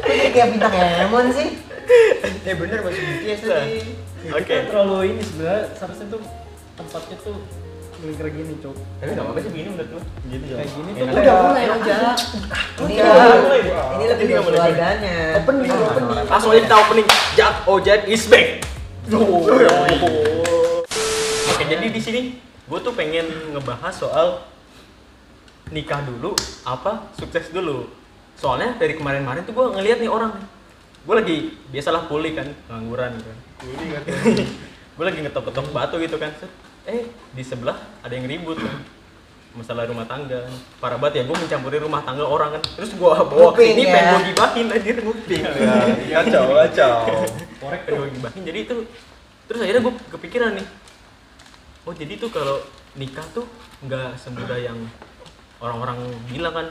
Kayak bintang Emon sih. Bener masih BTS tadi. Oke. Terlalu ini sebenarnya seharusnya tuh tempatnya tuh kayak gini, Cok. Tapi enggak apa-apa sih begini menurut lu. Gitu ya. Kayak gini tuh Udah mulai aja. Ini lebih ke keluarganya. opening. Langsung aja kita opening. Jack Jack is back. Oke, jadi di sini gue tuh pengen ngebahas soal nikah dulu apa sukses dulu. Soalnya dari kemarin-kemarin tuh gue ngeliat nih orang, gue lagi biasalah pulih kan, ngangguran gitu kan. Pulih kan. Gue lagi ngetok-ngetok batu gitu kan. Di sebelah ada yang ribut kan. Masalah rumah tangga kan. Parah banget ya, gue mencampuri rumah tangga orang kan. Terus gue bawa ke sini ya. pengen gue gibahin anjir, nguping. Kacau. Korek pengen gue gibahin. Jadi itu terus akhirnya gue kepikiran nih. Oh jadi tuh kalau nikah tuh nggak semudah yang orang-orang bilang kan.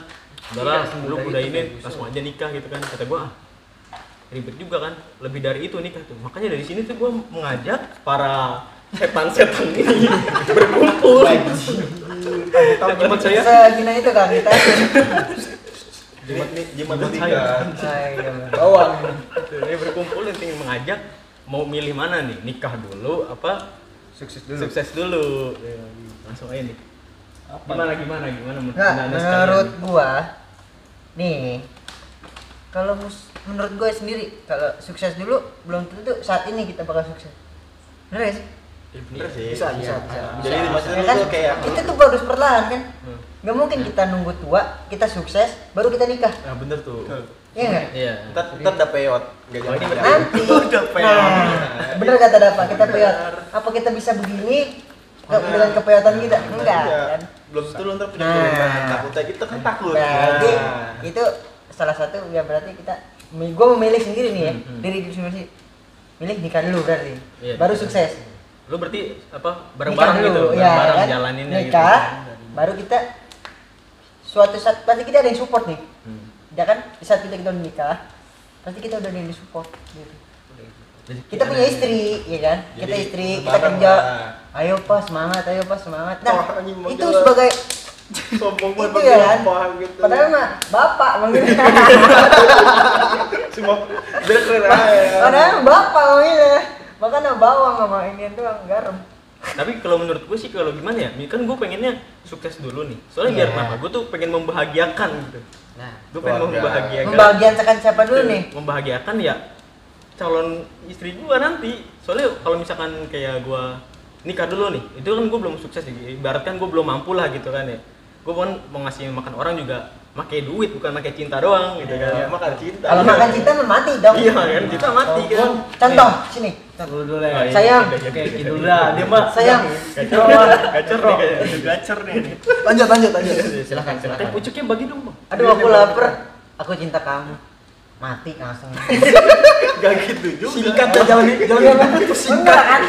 Udahlah, lu udah ini langsung aja nikah gitu kan. Kata gue ribet juga kan. Lebih dari itu nikah tuh. Makanya dari sini tuh gue mengajak para setan-setan ini berkumpul. Teman saya Segina itu kan kita. Jimat nikah. Bawang. ini berkumpul dan ingin mengajak mau milih mana nih, nikah dulu apa sukses dulu. Ya, langsung aja nih. Gimana Nah, menurut gua nih kalau menurut gua sendiri kalau sukses dulu belum tentu saat ini kita bakal sukses. Bener gak sih? Bener sih. Bisa. Jadi maksudnya Ya kan? tuh kayak Itu tuh harus perlahan kan? Gak mungkin kita nunggu tua, kita sukses, baru kita nikah. Nah, bener tuh. Iya nggak? Iya. ntar udah peyot. Enggak Oh, ini jangan. Nanti. Udah peyot. Nah, bener kata Dapa, kita peyot. Apa kita bisa begini dengan kepeyotan kita? Enggak kan? Belum tentu lu ntar punya Nah. keturunan. Takutnya kita kan takut. Berarti Nah. itu salah satu ya berarti kita gue memilih sendiri nih ya diri sendiri milih nikah dulu berarti Iya, baru nikah. sukses Lu berarti apa nikah bareng-bareng dulu gitu, ya bareng-bareng kan? jalaninnya gitu. nikah baru kita suatu saat pasti kita ada yang support nih ya kan di saat kita udah nikah pasti kita udah ada yang support gitu. Kita punya istri ya kan kita Jadi, istri kita bareng kerja lah. ayo pas semangat nah Wah, anjing, mau itu jalan. sebagai Sombong itu banget ya kan bapak gitu. padahal mah bapak manggilnya Semua biar keren aja. padahal bapak manggilnya makanya bawang sama ini doang garam. Tapi kalau menurut gue sih kalau gimana ya, kan gue pengennya sukses dulu nih. Soalnya biar Iya. kenapa? Gue tuh pengen membahagiakan gitu. Nah, Gue pengen Keluarga. membahagiakan. membahagiakan siapa dulu nih? Membahagiakan ya calon istri gue nanti. Soalnya kalau misalkan kayak gue nikah dulu nih, itu kan gue belum sukses ya. Ibaratkan gue belum mampu lah gitu kan ya. Gue kan mau ngasih makan orang juga pakai duit bukan pakai cinta doang gitu kan. Ya, makan cinta. Kalau makan cinta mah mati dong. Iya kan, cinta mati kan. Contoh sini. Dulu Oh, deh. iya. Sayang. Oke, gitu dah. Dia mah Sayang. Gacor nih kayaknya. Gacor nih. Lanjut. Silakan. Tapi pucuknya bagi dong, Bang. Aduh aku lapar. Aku cinta kamu. Mati langsung. Gak gitu juga. Singkat ya jalan Enggak kan?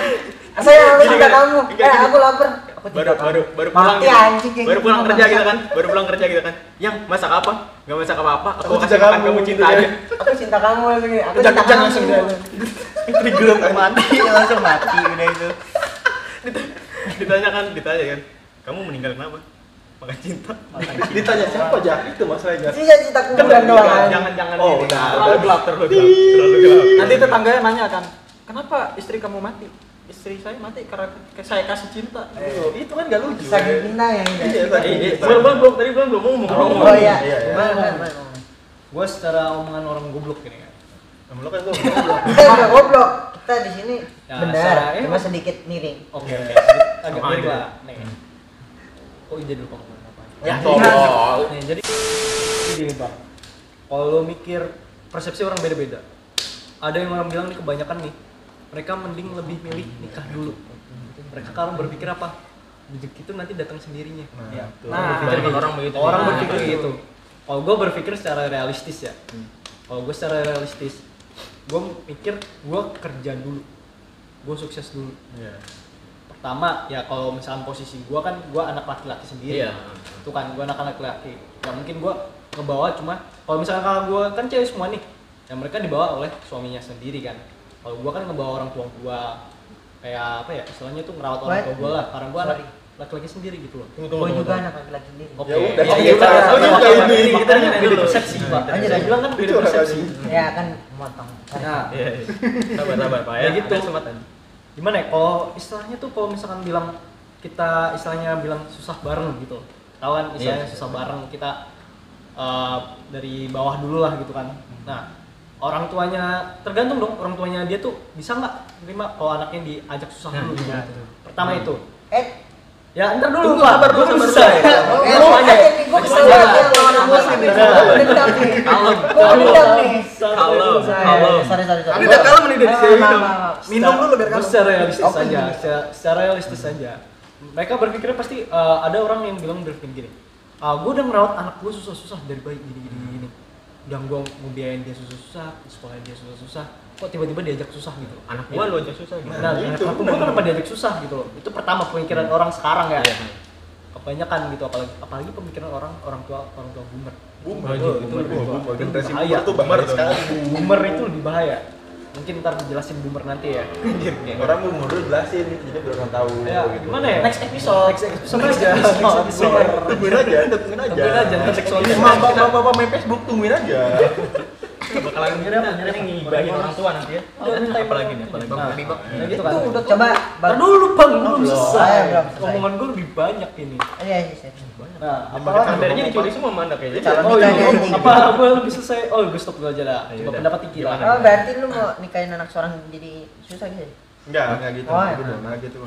Sayang aku cinta kamu. Aku lapar. Aku cinta baru kamu. pulang Mati gitu. anjing kayak Baru gitu. pulang kerja gitu kan. Baru pulang kerja gitu kan. Yang masak apa? Enggak masak apa-apa. Aku Aku kasih cinta makan kamu, kamu cinta gitu aja. ya. Aku cinta kamu langsung gini. Aku cinta Kejang-kejang kamu. langsung dia. Trigger langsung mati udah itu. Ditanya kan. Kamu meninggal kenapa? Makan cinta. Ditanya siapa Jak? Itu masalahnya. Cinta cinta kuburan doang. Jangan Oh, ini. udah. Terlalu gelap. Terlalu gelap. Nanti tetangganya nanya kan, kenapa istri kamu mati? Istri saya mati karena saya kasih cinta. Itu kan gak lucu. Saking cinta ya ini. Iya, saking cinta. Belum ngomong. Oh iya. Iya, iya. Mana. Gue secara omongan orang goblok ini kan. Nama lu kan gua. Kita udah goblok. Kita di sini Ya, benar, saya- cuma sedikit miring. Oke, agak Sama mirip aja. lah. Nih. Oh iya dulu Pak. Ya, Jadi- tolong. Nih, jadi gini Pak. Kalau lo mikir persepsi orang beda-beda. Ada yang orang bilang nih kebanyakan nih, mereka mending lebih milih nikah dulu. Mereka sekarang berpikir apa? Rezeki itu nanti datang sendirinya. Nah, Berpikir gitu. orang begitu. Orang Nah, berpikir betul. gitu. Kalau gue berpikir secara realistis ya. Kalau gue secara realistis, gue mikir gue kerja dulu, gue sukses dulu. Iya. Pertama ya kalau misalkan posisi gue kan gue anak laki-laki sendiri, Iya. itu kan gue anak laki-laki, ya mungkin gue ngebawa cuma kalau misalkan kalau gue kan cewek semua nih, yang mereka dibawa oleh suaminya sendiri kan. Kalau gue kan ngebawa orang tua, kayak apa ya istilahnya tuh ngerawat orang tua gue lah, karena gue anak laki-laki sendiri gitu loh. Gue juga anak laki-laki sendiri. Oke. Ya udah, Ya, iya, kita iya, juga iya, ini iya, kita iya, beda iya, persepsi, iya, Pak. iya, Saya iya. bilang kan beda Itu persepsi. Ya kan motong. Nah, Iya. Sabar Pak Ya gitu. Ada kesempatan. gimana ya kalau istilahnya tuh kalau misalkan bilang kita istilahnya bilang susah bareng gitu. Tahu kan istilahnya Iya. susah bareng kita dari bawah dulu lah gitu kan. Nah, orang tuanya tergantung dong orang tuanya dia tuh bisa nggak terima kalau anaknya diajak susah Nah, dulu gitu. iya. Pertama itu. Ya Ya, ntar dulu, Tunggu, Pak. sabar dulu, Belum sabar selesai. dulu. Lu aja nih, gue kesel banget ya sama orang muslim nih. Gue dendam nih. Kalem, Gue dendam nih. Kalem, Sorry, kalem. sorry. Kan udah kalem nih dari sini, minum. Minum dulu biar kalem. Secara realistis Oke, saja, gini. secara realistis saja. Mereka berpikirnya pasti ada orang yang bilang berpikir gini. Gue udah ngerawat anak gue susah-susah dari bayi gini. Udah gue ngebiayain dia susah-susah, sekolah dia susah-susah. Kok tiba-tiba diajak susah gitu? Anak gua lu aja susah gitu. Nah, itu anak gue kenapa diajak susah gitu loh? Itu pertama pemikiran orang sekarang ya. Iya. Kebanyakan gitu, apalagi pemikiran orang tua boomer. Boomer, Oh, itu boomer. generasi Bahaya. boomer tuh bahaya sekali. Boomer itu lebih bahaya. Mungkin ntar dijelasin boomer nanti ya. Orang boomer dulu jelasin, jadi biar orang tahu. Ya, gitu. gimana ya? Next episode. Next aja. Tungguin aja. Tungguin aja, ntar seksualnya. Bapak main Facebook tungguin aja. Bakalan ngibahin orang tua nanti ya. Apalagi nih, apalagi. Nah, Bang. ya gitu kan. Itu udah coba. Ntar dulu bang, belum selesai. Belum selesai. Omongan gue lebih banyak ini. Iya, iya. Nah, Apa- Kadarnya dicuri semua mana kayaknya. Calon Oh iya, nikahnya anjing. apa gue lebih selesai? Oh, gue stop dulu aja dah. Ayo, Coba udah. pendapat Iki lah. Gimana? Oh, berarti lu mau nikahin anak seorang jadi susah gitu? Enggak gitu. Oh, ya. Enggak gitu.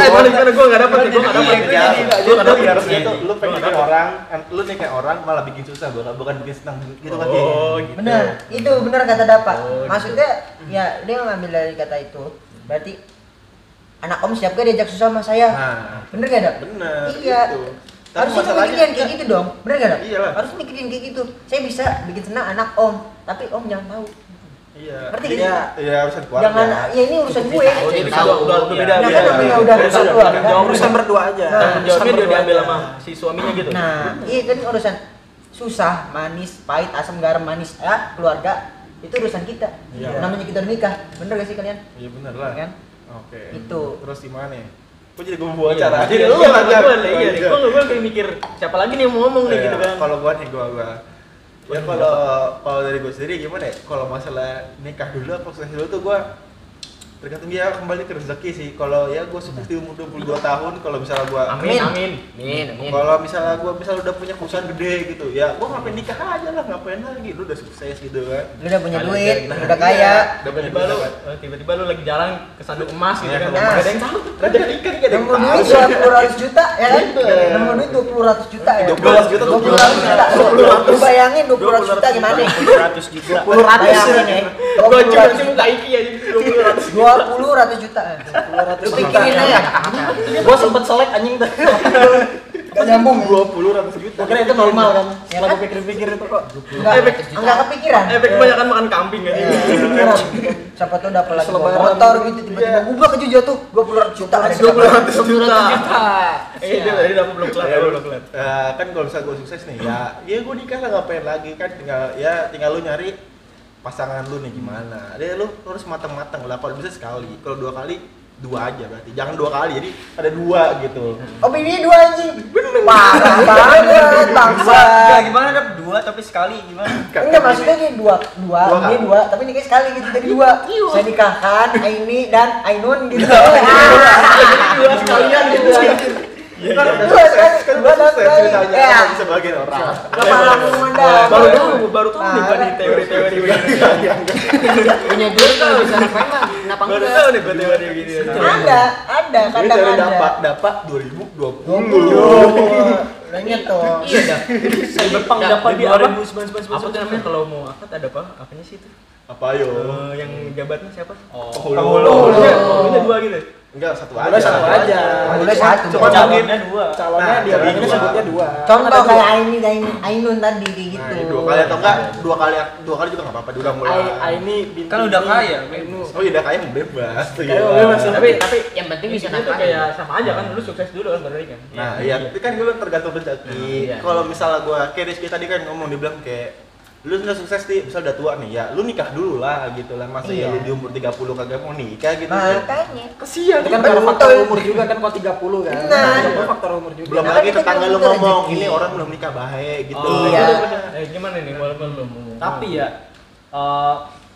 Balik karena gua enggak dapat, gua enggak dapat. Lu harusnya tuh lu pengen nikahin orang, lu nikahin orang malah bikin susah, bukan bikin senang gitu kan. Oh, gitu. Bener, itu bener kata Dapak. Oh, gitu. Maksudnya ya dia ngambil dari kata itu. Berarti anak om siap gak diajak susah sama saya? Nah, Bener gak Dap? bener. Iya. Gitu. Tapi Harusnya masalahnya mikirin kayak gitu dong. Bener gak Dap? Iyalah. Harus mikirin kayak gitu. Saya bisa bikin senang anak om, tapi om jangan tahu. Iya. Ngerti Iya, gak? iya urusan keluarga. Jangan, ya ini urusan gue. Oh, jadi udah beda. Nah, beda. kan namanya udah urusan keluarga. Urusan berdua aja. Nah, Tanggung jawabnya dia diambil sama si suaminya gitu. Nah, iya kan urusan susah, manis, pahit, asam, garam, manis, ya keluarga itu urusan kita. Iya. Namanya kita udah nikah, bener gak sih kalian? Iya bener lah. Kan? Oke. Itu. Terus gimana ya? Kok jadi gue bawa acara? Jadi lu iya nih. Gua kayak mikir siapa lagi nih yang mau ngomong nih gitu kan. Kalau gua nih gua. Ya kalau dari gue sendiri gimana ya? Kalau masalah nikah dulu apa sukses dulu tuh gua tergantung dia kembali ke rezeki sih. Kalau ya gua sukses di umur 22 tahun, kalau misalnya gua Amin. kalau misalnya gua udah punya perusahaan gede gitu, ya gua ngapain nikah aja lah, ngapain lagi, lu udah sukses gitu kan. Lu udah punya Kalian duit, kayak udah kaya. Tiba-tiba lu lagi jalan ke sanduk emas gitu Iya, kan. sanduk Enggak emas. ada yang tahu. Enggak ada yang ikan, enggak ada yang Nemu tahu. duit 20 juta ya kan? Nemu duit 20 juta ya. 20 juta, 20 juta. Lu bayangin 20 juta gimana? 100 juta. Bayangin ya. Gua cuma sih muka Iki aja 20 20 juta. Lu pikirin aja. Gue sempet selek anjing tuh. Gak nyambung. 20 juta. Gue kira itu normal kan. Ya Setelah kan? gue pikir-pikir itu kok. Enggak kepikiran. Efek kebanyakan makan kambing kan. Iya, kepikiran. Siapa tuh dapat lagi bawa Selebaran motor gitu. gitu tiba-tiba gubrak aja jatuh 20 juta. 20 juta. Dia tadi dapat belum kelar, belum kelar. Kan kalau misalnya gue sukses nih, ya gue nikah lah, ngapain lagi kan, tinggal lu nyari pasangan lu nih gimana. Dia lu harus matang-matang lah, kalau bisa sekali, kalau 2 kali 2 aja berarti, jangan 2 kali, jadi ada 2 gitu. Oh ini 2 anjing. Parah banget bangsa. Enggak gimana dap? 2 tapi sekali gimana? Enggak maksudnya dia 2, kali. dia 2, tapi nikah sekali gitu jadi 2. Saya nikahkan Aini dan Ainun gitu. Dua sekalian gitu. Dua sekali, dua sukses sekali. ceritanya, Ya. kan bisa bagian orang. Kepalamu Anda. Baru tahu nih gua nih teori-teori begini. Punya duit kalau bisa ngapain mah? Kenapa Baru enggak? tahu nih gua teori begini. Ada Ini kadang dari ada. dapat 2020. 20. Udah inget tuh. Iya dah. Cyberpunk dapat di apa? apa? Apa tuh namanya kalau mau akad ada apa? Apanya sih itu? Apa yo? Yang jabatnya siapa? Oh, Penghulunya 2 gitu. Enggak, satu Boleh aja. satu aja. Boleh satu. Cuma Calonnya mungkin dua. calonnya dia Ini dua. sebutnya dua. Contoh kayak Ainun tadi kayak gitu. Nah, dua kali atau enggak? Dua kali juga enggak apa-apa, udah mulai. Ini Kan udah kaya, Oh iya, udah kaya mau bebas. Kayak bebas. Tapi yang penting bisa itu nafkahin. kayak sama aja kan, dulu sukses dulu kan baru kan. Nah, iya, itu kan gue tergantung rezeki. Iya. Kalau misalnya gue kayak Rizky tadi kan ngomong, dia bilang kayak lu nggak sukses nih, misal udah tua nih, ya lu nikah dulu lah gitu lah. Masa ya Iya. lu di umur 30 kagak mau nikah gitu. Makanya. Kesian Itu kan kan. karena faktor umur juga kan kalau 30 kan. Nah. Itu faktor umur juga. Belum Nah, lagi kan tetangga itu lu kan ngomong, rezeki. ini orang belum nikah baik gitu. Oh, Iya. Gimana nih walaupun belum ngomong. Tapi ya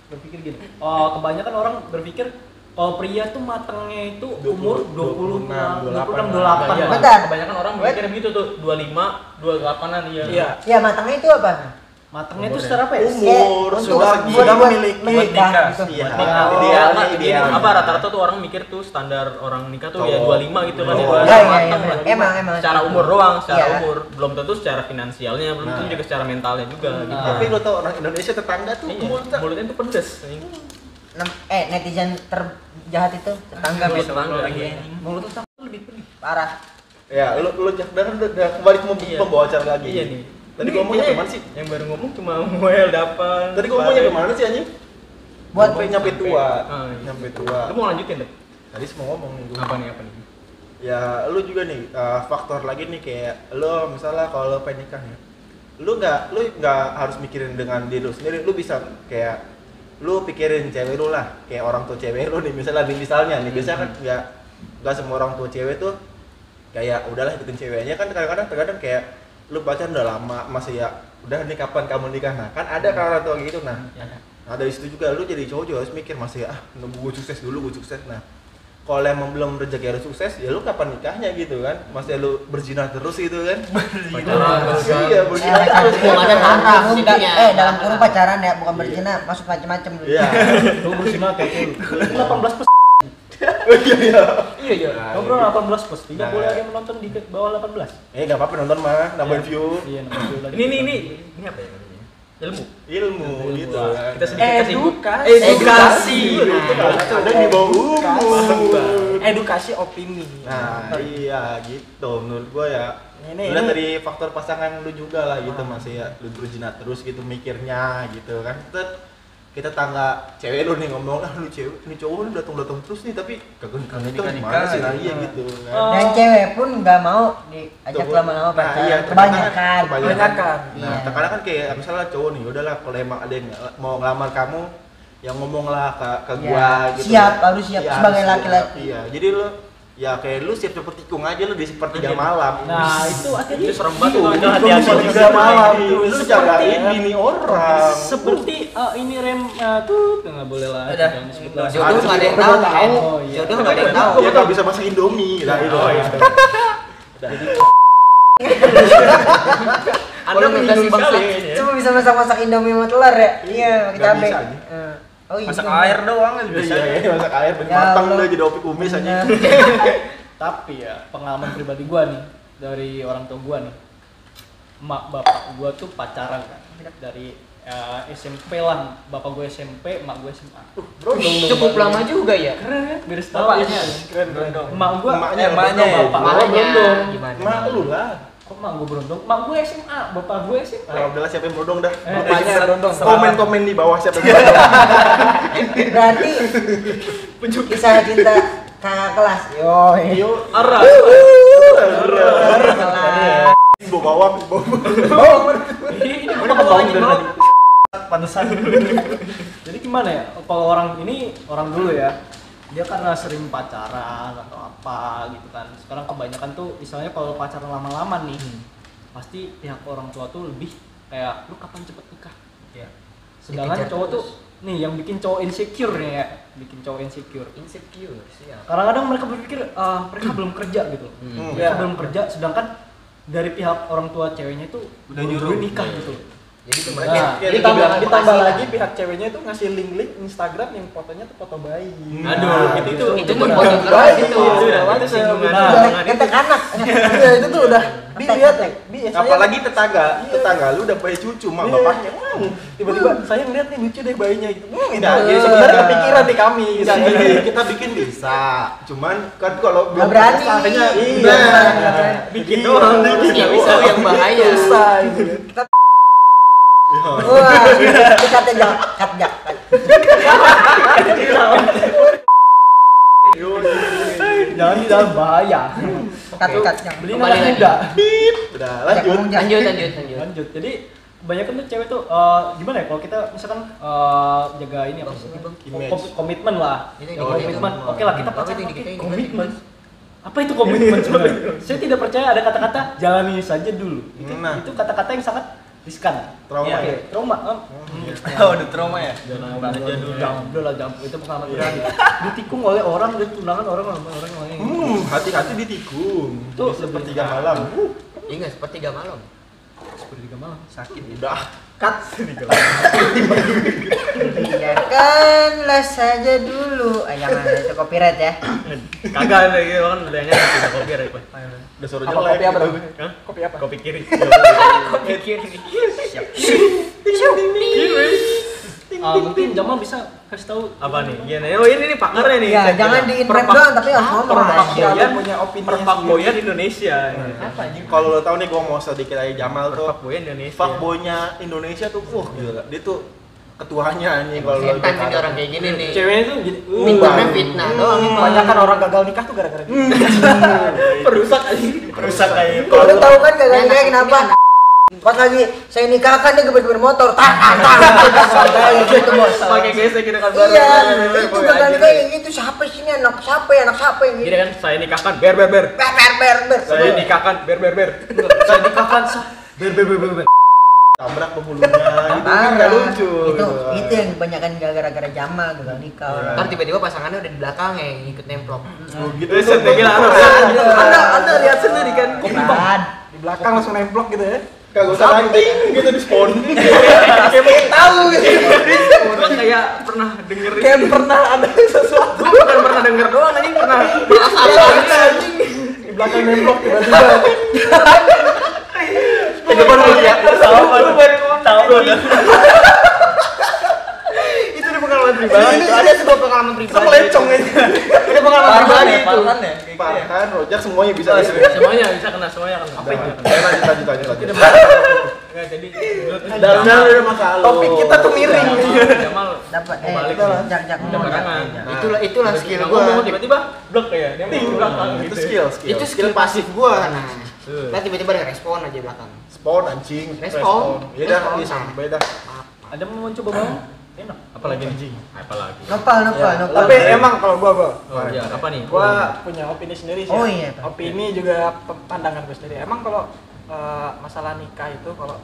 berpikir gini. Kebanyakan orang berpikir kalau pria tuh matangnya itu umur 26, 28. Iya, Bentar. kebanyakan orang mikir gitu tuh 25, 28-an dia. Iya. Ya matangnya itu apa? Matangnya itu secara apa ya? Umur Untuk sudah buat memiliki menikah gitu. Iya. Idealnya Ideal. apa rata-rata tuh orang mikir tuh standar orang nikah tuh ya Cowok. 25 gitu kan. Oh. Ya, Iya, iya, matang iya. lah. Emang. Secara umur doang, secara Iya. umur. Belum tentu secara finansialnya, belum tentu Nah. juga secara mentalnya juga gitu. Tapi lo tau orang Indonesia tetangga tuh Iya, mulutnya mulutnya tuh pedes. Netizen terjahat itu tetangga Iya, bos. tetangga, iya. Mulut tuh lebih pedih. Parah. ya lo jangan udah kembali ke Iya. pembawa acara lagi. Iya nih. Tadi gua ngomongnya Ini gimana sih? Yang baru ngomong cuma Muel dapat. Tadi gua ngomongnya gimana sih anjing? Buat Nyampe tua. Ah, iya. Nyampe tua. Lu mau lanjutin deh? Tadi semua ngomong nih gua. Apa nih? Ya lu juga nih faktor lagi nih kayak lu misalnya kalau lu pengen nikah ya, lu nggak harus mikirin dengan diri lu sendiri, lu bisa kayak lu pikirin cewek lu lah, kayak orang tua cewek lu nih misalnya nih biasanya kan nggak semua orang tua cewek tuh kayak udahlah ikutin ceweknya kan, terkadang kayak lu pacaran udah lama masih ya udah nih kapan kamu nikah, nah kan ada kan orang tua gitu. Nah dari situ juga lu jadi cowok juga harus mikir masih ya nunggu gue sukses dulu. Nah kalau emang belum rezeki harus sukses ya lu kapan nikahnya gitu kan, masih lu berzina terus gitu kan. Iya berzina terus. Hubungannya haram intinya. dalam kurung pacaran ya, bukan berzina, masuk macam-macam dulu. Iya. Lu berzina kayak 18 plus. Iya. Iya. Ngobrol 18 plus. Tidak Nah. boleh ada yang menonton di bawah 18. Nggak apa-apa nonton mah, nambahin view. Iya, namanya lagi. Ini apa ya namanya? Ilmu gitu kan. Kita sedikit kasih Edukasi. Itu kan ada di bawah umur. Edukasi opini. Nah, iya gitu menurut gua ya. Ini- Lihat dari faktor pasangan lu juga lah gitu, masih ya lu berzina terus gitu mikirnya gitu kan. Kita tangga cewek lu nih ngomong, lu cewek, ini cowok lu datang terus nih tapi kagak nikah gimana sih, nah iya gitu kan. Dan cewek pun nggak mau diajak Tuh, lama-lama nah, pacaran. iya, Kebanyakan. Kebanyakan. Iya. Nah, terkadang kan kayak misalnya cowok nih, udahlah kalau emang ada yang mau ngelamar kamu, yang ngomonglah ke Iya, gua gitu. siap, harus siap Iya, sebagai harus laki-laki. Iya, jadi lu ya kayak lu siap seperti tikung aja lu di sepertiga malam. Nah, itu hati-hati. Itu serem banget Itu itu hati-hati sepertiga juga malam. Itu Lu seperti- jagain bini orang. Seperti ini rem tuh nggak boleh lah. Udah. jangan disebut lah. Jodoh nggak ada yang tahu kan. Oh, iya. Jodoh nggak ada yang tahu. Gua nggak bisa masak Indomie. Nah, itu. Anda menyinggung bangsa. sekali kayaknya. Cuma bisa masak Indomie sama telur ya? Iya, pakai Nggak cabai. bisa, Ji. Oh iya. Masak juga. air doang aja bisa. Iya, masak air Ya matang Allah. lu jadi opi kumis aja. Tapi ya pengalaman pribadi gua nih dari orang tua gua nih, emak bapak gua tuh pacaran kan dari SMP lah, bapak gua SMP, emak gua SMA. Cukup lama juga ya. Keren kan? Beda setahun. Bapaknya. Keren dong. Emak gua, Emaknya, emaknya berondong. bapak Emaknya. gua berondong. Gimana? Mak lu lah. Kok emak gua berondong? Emak gua SMA, bapak gua SMP. Nah, udahlah siapa yang berondong dah. Bapaknya berondong. Komen-komen di bawah siapa yang berondong. Berarti kisah cinta kakak kelas. Yo. Yo, Arah. Kelas. bawa bawang. Ini kenapa bawang dari tadi? Pantesan. Jadi gimana ya? Kalau orang ini orang dulu ya, dia karena sering pacaran atau apa gitu kan. Sekarang kebanyakan tuh misalnya kalau pacaran lama-lama nih, pasti pihak orang tua tuh lebih kayak lu kapan cepet nikah. Iya. Sedangkan Dikejar cowok tuh terus. nih yang bikin cowok insecure nih ya, bikin cowok insecure. Insecure siap. Kadang-kadang mereka berpikir mereka belum kerja gitu. Mereka belum kerja, sedangkan dari pihak orang tua ceweknya itu Udah buru-buru nyuruh. nikah gitu. Jadi itu Nah, mereka jadi ditambah lagi pihak ceweknya itu ngasih link Instagram yang fotonya tuh foto bayi. Aduh, itu pun Foto foto keras bayi, itu. Itu singgungan dengan Ketek anak. Iya itu tuh udah bi lihat ya. Bi saya apalagi tetangga lu udah punya cucu mak Iya. bapaknya. tiba-tiba saya ngeliat nih lucu deh bayinya gitu. Itu Nah, jadi iya. sebenarnya kepikiran di kami gitu. Bisa gini, kita bikin bisa. Cuman kan kalau Nggak berani. katanya Iya. bikin doang. Iya, bisa yang bahaya. Susah gitu. Wah, itu katanya kat. Jangan di dalam bahaya. Kat yang. Beli Kembali anak lagi. muda. Udah lanjut. Lanjut. Lanjut. Jadi kebanyakan tuh cewek tuh gimana ya kalau kita misalkan jaga ini apa sih? Image. Komitmen lah. Ini Komitmen. dikit. Oke lah kita Tapi pacaran. itu oke, dikit. Komitmen. Apa itu komitmen sebenarnya? Saya tidak percaya ada kata-kata jalani saja dulu. Nah. Itu kata-kata yang sangat riskan. Trauma. Oke, trauma. Udah trauma ya. Jangan aja dulu. Jangan, udah lah, jangan. Itu pengalaman pribadi. Ditikung oleh orang, dan tunangan orang lain. Hati-hati ditikung. Tuh, sepertiga malam. Ingat sepertiga malam. Seperti 3 malam. Sakit udah. Biarkanlah saja dulu. Jangan itu copyright ya. Kagak ada gitu kan udah nyanyi tidak kopi apa. Udah suruh Apa jelek. kopi apa tuh? Hah? Kopi apa? Kopi kiri. Kopi kiri. Mungkin Jamal bisa kasih tahu Apa nih? Gini. Oh ini nih pakarnya nih. Ya, jangan di rap doang tapi harus ngomong. Perpak Siapa boyan punya opini Perpakboyan Indonesia. Apa anjing? Kalau lo tahu nih gua mau sedikit aja Jamal tuh. Perpakboyan Indonesia. Fuckboy-nya Indonesia tuh gila. Dia tuh ketuanya anjing kalau lo Setan ini orang kayak gini nih. ceweknya tuh gini. Fitnah fitnah doang. Kebanyakan orang gagal nikah tuh gara-gara gitu. perusak aja. Perusak kayak Kalau lu tahu kan gagal nikah kenapa? Pas lagi saya nikahkan dia gebet motor, kayak gitu bos. Pakai gesek gitu kan baru. Iya, itu gagal nikah yang gitu. Siapa sih ini anak siapa yang Gini gitu? kan saya nikahkan ber. Ber. Saya nikahkan ber. Saya nikahkan ber. tabrak penghulunya itu kan nggak lucu. Itu yang kebanyakan gara-gara Jamal gagal nikah. Ntar tiba-tiba pasangannya udah di belakang yang ikut nemplok. Oh, gitu. Saya kira Anda lihat sendiri kan. Bukan. Di belakang langsung nemplok gitu ya. Kagak usah ranting gitu di spawn. Kayak pengen tahu gitu. Gua kayak pernah denger Kayak pernah ada sesuatu Gua bukan pernah denger doang anjing pernah. anjing di belakang nemplok tiba-tiba. Itu baru ya. Tahu. Itu di pengalaman pribadi. Itu ada sebuah pengalaman pribadi. Semelecong ini. Itu pengalaman pribadi itu. Parhan, Rojak semuanya bisa di sini. Semuanya bisa kena, semuanya kena. Apa itu? Lanjut. Enggak jadi Dalamnya udah masalah. Topik kita tuh miring. Jamal Dapat balik jak udah barengan. Itulah skill Gua ngomong gua. tiba-tiba blok ya. Dia mau di belakang Itu gitu. skill. Itu skill pasif gua. Nah, nah tiba-tiba ada respon aja belakang. Spawn anjing. Respon. Ya dah, Respon. iya sampai dah. Ada mau mencoba mau? Enak. Apalagi anjing. Apalagi. Nopal. Tapi emang kalau gua Oh iya, apa nih? gua punya opini sendiri sih. Oh ya. iya, Pak. Opini juga pandangan gue sendiri. Emang kalau masalah nikah itu kalau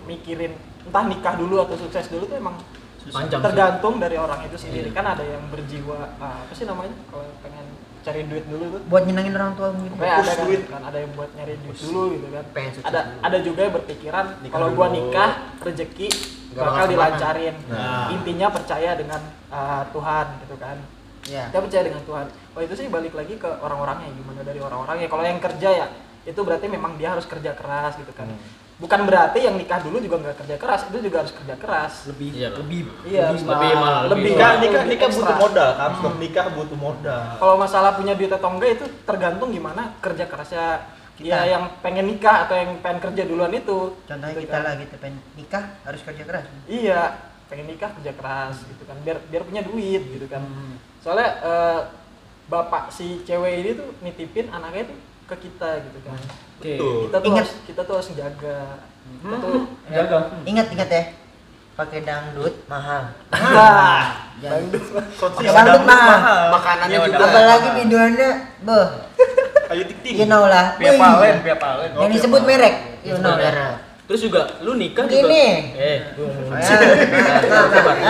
mikirin entah nikah dulu atau sukses dulu tuh emang Panjang sih. tergantung dari orang itu sendiri. Iya. Kan ada yang berjiwa apa sih namanya kalau pengen cari duit dulu tuh. Buat nyenengin orang tua gitu. Pokoknya ada Push kan, duit. ada yang buat nyari duit dulu gitu kan. Pengen sukses Ada dulu. ada juga yang berpikiran Nikah kalau gua dulu. nikah rezeki Nggak bakal bakal dilancarin. Nah. Intinya percaya dengan Tuhan gitu kan. Ya. Kita percaya dengan Tuhan. Oh itu sih balik lagi ke orang-orangnya, gimana dari orang-orangnya. Kalau yang kerja ya itu berarti memang dia harus kerja keras gitu kan. Bukan berarti yang nikah dulu juga nggak kerja keras, itu juga harus kerja keras. Lebih Iya, lebih Iya, lebih malah, lebih lebih. Nikah ekstra. butuh modal kan, sebelum nikah butuh modal. Kalau masalah punya duit atau enggak itu tergantung gimana kerja kerasnya dia Kita. yang pengen nikah atau yang pengen kerja duluan itu. Contohnya Gitu kita kan. lah gitu pengen nikah harus kerja keras. Iya, pengen nikah kerja keras gitu kan, biar punya duit gitu kan. Soalnya bapak si cewek ini tuh nitipin anaknya tuh ke kita gitu kan. Oke. Betul. Kita tuh harus jaga. Kita tuh Jaga. Ingat ya. Pakai dangdut mahal. Jangan. Pakai dangdut mahal. Makanannya juga. Apalagi videonya, beh, Ayo tik-tik. you know lah. Pia Wih. Palen. Yang disebut merek, you know lah. Saudara. Terus juga lu nikah juga. Gini.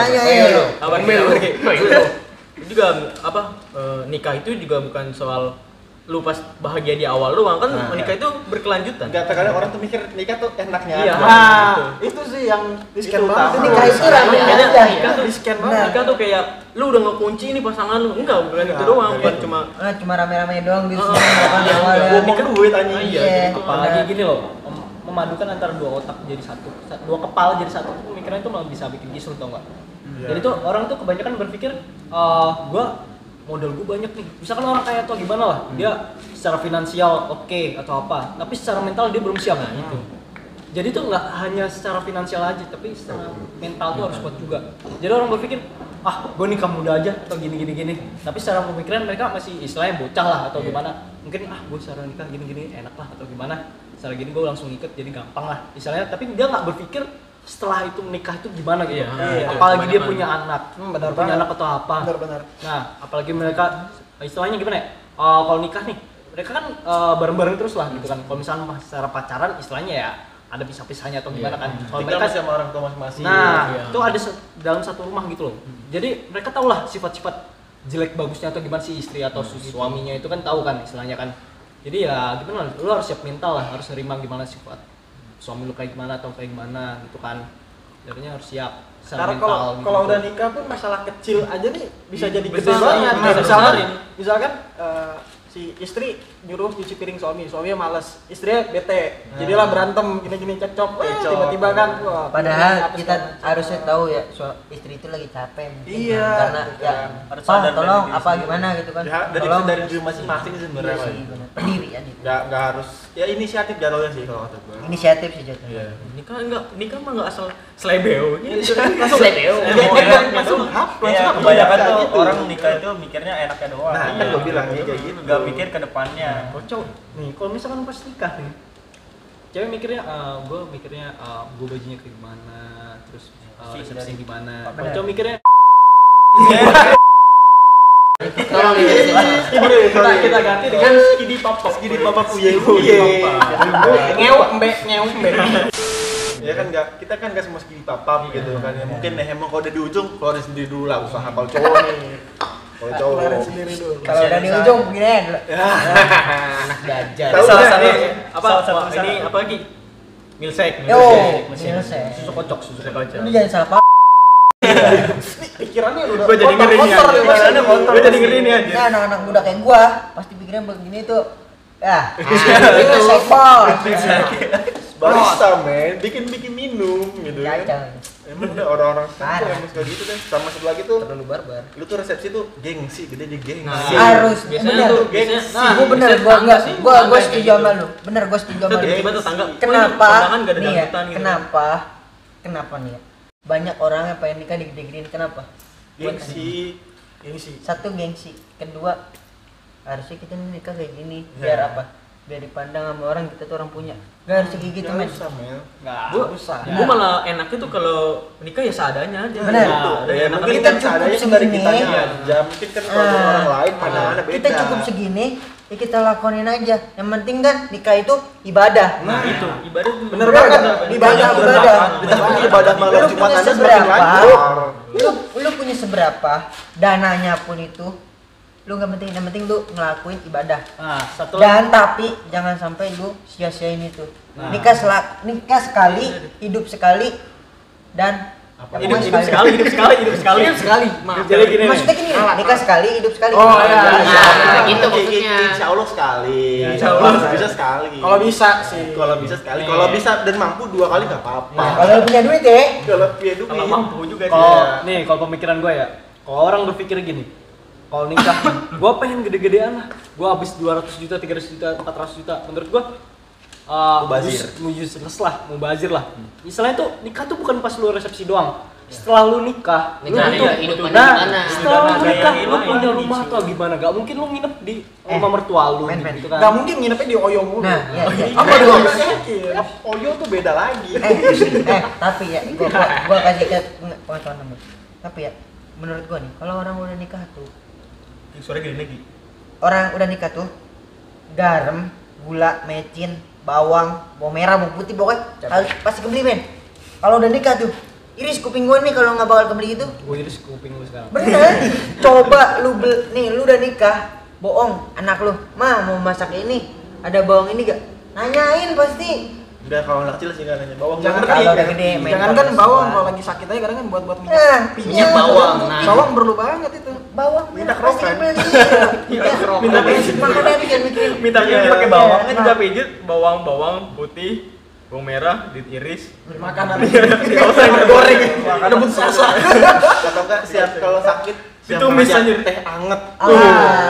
Ayo. Abang Mel. Itu juga apa nikah itu juga bukan soal lu pas bahagia di awal doang kan Nah, menikah itu berkelanjutan. Enggak, terkadang orang tuh mikir nikah tuh enaknya Iya. aja. Nah, itu sih yang riskan Itu banget. utama. Nikah itu rame Makanya aja. nikah tuh riskan Nah. banget. nikah tuh kayak lu udah ngekunci nih pasangan lu. Enggak, bukan itu Enggak, doang, enggak bukan gitu. cuma Cuma rame-rame doang gitu Oh, semua kan iya, awal iya. ya. Ngomong duit anjing. Iya, Iya. gitu. Apalagi gini loh, memadukan antara dua otak jadi satu, dua kepala jadi satu, pemikiran itu malah bisa bikin kisruh, tau nggak? Iya. Jadi tuh orang tuh kebanyakan berpikir, gua modal gue banyak nih, misalkan orang kaya atau gimana lah, dia secara finansial oke atau apa, tapi secara mental dia belum siap. Nah, itu. Jadi tuh nggak hanya secara finansial aja, tapi secara mental tuh harus kuat juga. Jadi orang berpikir, gue nikah muda aja atau gini. Tapi secara pemikiran mereka masih istilahnya bocah lah atau gimana. Mungkin gue secara nikah gini enak lah atau gimana. Secara gini gue langsung ikut jadi gampang lah istilahnya. Tapi dia nggak berpikir setelah itu menikah itu gimana gitu. Iya, Apalagi dia kebanyakan. punya anak, Benar punya banget. anak atau apa. Benar-benar. Nah, apalagi mereka istilahnya gimana ya? Kalau nikah nih, mereka kan bareng-bareng terus lah gitu kan. Kalau misalnya secara pacaran istilahnya ya ada pisah-pisahnya atau gimana kan. Kalau Tinggal mereka masih sama orang tua masing-masing. nah, iya. itu ada dalam satu rumah gitu loh. Jadi mereka tahu lah sifat-sifat jelek bagusnya atau gimana si istri atau suaminya itu kan tahu kan istilahnya kan. Jadi ya gimana, lu harus siap mental lah, harus nerima gimana sifat suami lu kayak gimana atau kayak gimana gitu kan. Jadinya harus siap secara Karena kalau mental kalau gitu. udah nikah pun masalah kecil aja nih bisa jadi gede Besar, banget. iya, Nah, besar. misalkan si istri nyuruh cuci piring suaminya males, istrinya bete, jadilah berantem gini-gini cekcok, Cekcok. tiba-tiba kan, wah, Padahal apa kita segala macam. harusnya tahu ya, istri itu lagi capek mungkin. Iya, Karena gitu ya, kan. Harus Pak sadar tolong dari diri apa sendiri. gimana gitu kan. Ya, dari diri masing-masing sih sebenarnya. Iya sih, benar. Pendirian itu. Nggak harus ya inisiatif jatuhnya sih kalau kata gue. Inisiatif sih jatuhnya. Iya. Nikah mah enggak asal selebeo gitu. Langsung Selebeo. langsung hap, Iya, langsung kebanyakan tuh gitu. orang nikah itu mikirnya enaknya doang. Nah, kan gua bilang Iya. kayak gitu. Gak mikir ke depannya. Kocok nih kalau misalkan pas nikah nih cewek mikirnya gue mikirnya gue bajunya kayak gimana terus resepsi dari- gimana Bener. kalau cowok mikirnya Tolong ya. kita ganti dengan skidi papa puye. ngeu embe Ya kan kita kan nggak semua segini papam gitu kan ya. Mungkin nih emang kalau udah di ujung keluarin sendiri dulu lah usaha kalau cowok nih. Kalau cowok keluarin sendiri dulu. Kalau udah di ujung begini aja dulu. Anak jajan. Tahu Salah nggak? satu Nih, apa? salah satu Wah, ini sana. apa lagi? Milsek. Yo, mesin. milsek. Susu kocok. Lu jangan salah paham. Pikirannya udah Gua jadi ngeri nih. kotor ya, Mas. Gua jadi ngeri nih aja. Nah, anak-anak muda kayak gua pasti pikirnya begini tuh. Ya, itu. sekbol. barista men, bikin minum gitu kan. Kacau. Emang udah orang-orang sekarang tuh Parah. emang suka gitu deh. Sama satu lagi tuh, Terlalu barbar. lu tuh resepsi tuh gengsi, gede di gengsi. Nah, Harus, biasanya bener. tuh Gengsi. biasanya Gua bener, biasanya gua tetangga enggak, sih, gua tetangga setuju kayak sama gitu. lu. Bener, gua setuju Itu sama lu. tiba-tiba tetangga. Kenapa? Kondangan gak ada Nih ya, dangdutan gitu. kenapa nih ya? Banyak orang yang pengen nikah digede-gedein, kenapa? Gengsi. Satu gengsi, kedua harusnya kita nikah kayak gini, Ya. biar apa? Biar dipandang sama orang kita tuh orang punya. Gak harus kayak gitu, Nggak men. usah, Mel. Gua usah. Gua malah enaknya tuh kalau nikah ya seadanya aja. Bener. Nah, Tuh, ya, enak mungkin kita kan cukup seadanya kan dari segini. kitanya aja. Mungkin kan kalau dari orang lain pandangannya beda. Kita cukup segini, ya kita lakonin aja. Yang penting kan nikah itu ibadah. Nah, itu ibadah Bener banget. Ibadah. Ditambah ibadah malam Lu Jumat punya Anda semakin seberapa? lancar. Lu punya seberapa, dananya pun itu lu nggak penting, yang penting lu ngelakuin ibadah. nah satu lagi Dan tapi jangan sampai lu sia-siain itu. Nikah sekali, hidup sekali, dan hidup sekali. jadi gini nih. Maksudnya gini, nikah sekali, hidup sekali. Oh, iya. Nah, gitu maksudnya. Insya Allah sekali. Insya Allah. Harus bisa sekali. Kalau bisa sih. Kalau bisa sekali. Kalau bisa dan mampu 2 kali nggak apa-apa. Nah, kalau lu punya duit ya, Kalau punya duit. Kalau mampu juga sih. Kalau Iya. nih kalau pemikiran gue ya, kalau orang berpikir gini, kalau nikah, gue pengen gede-gedean lah, gue habis 200 juta, 300 juta, 400 juta, menurut gue Mubazir. useless lah, mubazir lah. Misalnya tuh nikah tuh bukan pas lu resepsi doang. Setelah lu nikah, lu Nikah, tuh, iya, hidupannya nah, gimana? setelah lu Hidupan nikah, kayak lu gimana? punya rumah atau gimana? Gak mungkin lu nginep di rumah mertua lu Men, gitu kan. Gak mungkin nginepnya di Oyo mulu. nah, ya, ya. Apa dong? Oyo tuh beda lagi. Tapi ya, gua kasih ke pengetahuan temen. Tapi ya, menurut gua nih, kalau orang udah nikah tuh, Suara gini lagi. orang udah nikah tuh, garam, gula, mecin, bawang, bawang merah, bawang putih, pokoknya pasti kebeli, men. Kalau udah nikah tuh, iris kuping gua nih kalau nggak bakal kebeli itu. Gue iris kuping lu sekarang. Bener. Coba lu nih, lu udah nikah, bohong anak lu, mau masak ini, ada bawang ini gak? Nanyain pasti. Enggak, kalau anak kecil sih nggak nanya bawang. Jangan nggak ngerti. kalau udah gede main Jangan kan terus, bawang Pak. kalau lagi sakit aja kadang kan buat Nah, Minyak bawang, nah. Bawang perlu banget itu. bawang Minta pasti kerokan. dibeli. Minta pijit, makanya bikin mikirin. minta Iya, pakai iya. bawang kan Nah. juga pijit bawang putih, bawang merah diiris. Makan goreng. Ada bun salsa. Atau enggak siap kalau sakit siap Ditumis aja anjir. teh anget.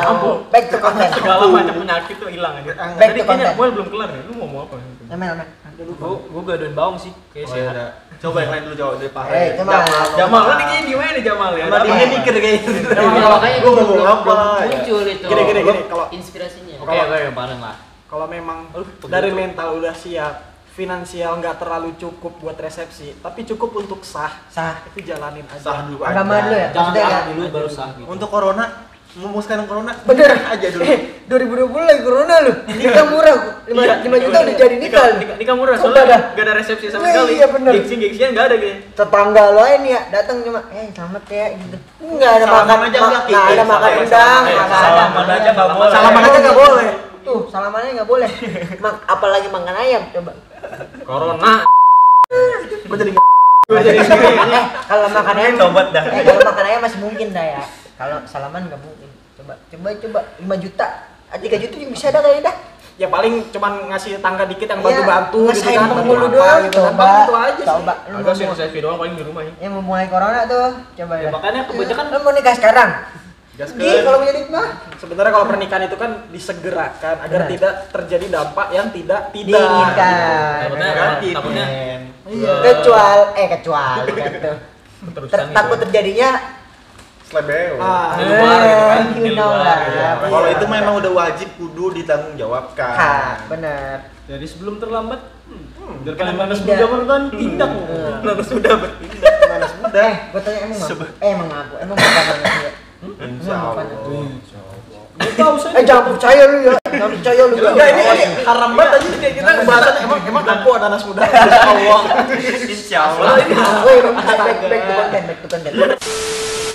Ampun. Back to content. Segala macam penyakit tuh hilang aja. Back Tadi to kayaknya content. gue belum kelar nih. Lu mau ngomong apa? Emel. Gue gak doain bawang sih, kayak Oh, ya sehat. udah. Coba yang lain dulu jawab dari Pak. Jamal. Jamal, lu nih kayaknya gimana nih Jamal ya? Sama Ada timnya apa? mikir kayaknya. Nah, makanya Gua gue mau belum apa, ya? muncul itu. Gini, kalau Inspirasinya. Oke, bareng lah. kalau memang dari mental udah siap, finansial nggak terlalu cukup buat resepsi, tapi cukup untuk sah, Sah. itu jalanin aja. Sah dulu Agama dulu ya. Jangan Maksudnya sah ya. dulu baru sah gitu. Untuk corona, mumpung sekarang corona, Bener. aja dulu. 2020 lagi corona lu. Nikah murah. 5 juta udah jadi nikah. lu. Nikah murah Coba soalnya dah. gak ada resepsi sama Iya, sekali. iya, bener. Gengsi-gengsian gak ada kayaknya. Tetangga lo aja nih ya datang cuma selamat ya gitu. Enggak ada Salaman makan aja enggak, Ki. enggak ada makan Salaman. udang, Eh, enggak ada. salaman aja nggak boleh. Salaman aja nggak boleh. Tuh, salamannya enggak boleh. Apalagi makan ayam coba. Corona. Gua jadi Kalau makan ayam tobat dah. kalau makan ayam masih mungkin dah ya. Kalau salaman enggak mungkin. Coba 5 juta. 3 juta juga bisa dah kali dah. Ya paling cuman ngasih tangga dikit yang Iya, bantu-bantu gitu ngesain kan, penghulu bantu doang, apa gitu kan. coba. Paling itu aja sih. Coba lu Agak sih mau selfie doang paling di rumah ya. yang mau mulai corona tuh, coba Ya, dah. makanya kebanyakan lu mau nikah sekarang. Gaskeun. Gi, kalau mau jadi mah Sebenarnya kalau pernikahan itu kan disegerakan agar Benar. tidak terjadi dampak yang tidak. diinginkan. Takutnya Ganti, takutnya men. Iya. Kecuali kan tuh. keterusan Takut gitu. terjadinya Slebeo. Di luar gitu kan, di you know luar lah. gitu. Iya. Kalau itu memang udah wajib kudu ditanggung jawabkan. Bener. jadi sebelum terlambat, daripada Kenapa manas tidak? muda merupakan tindak. Lalu sudah bertindak. Manas muda. Gue tanya emang ngaku? Emang ngaku? Emang bukan ngaku? Insya Allah. Gue tahu saya. Jangan percaya lu ya. Jangan percaya lu. Enggak, ini haram banget aja nih, kita ngebahasan emang aku ada anak muda. Allah. Insya Allah. Back to content.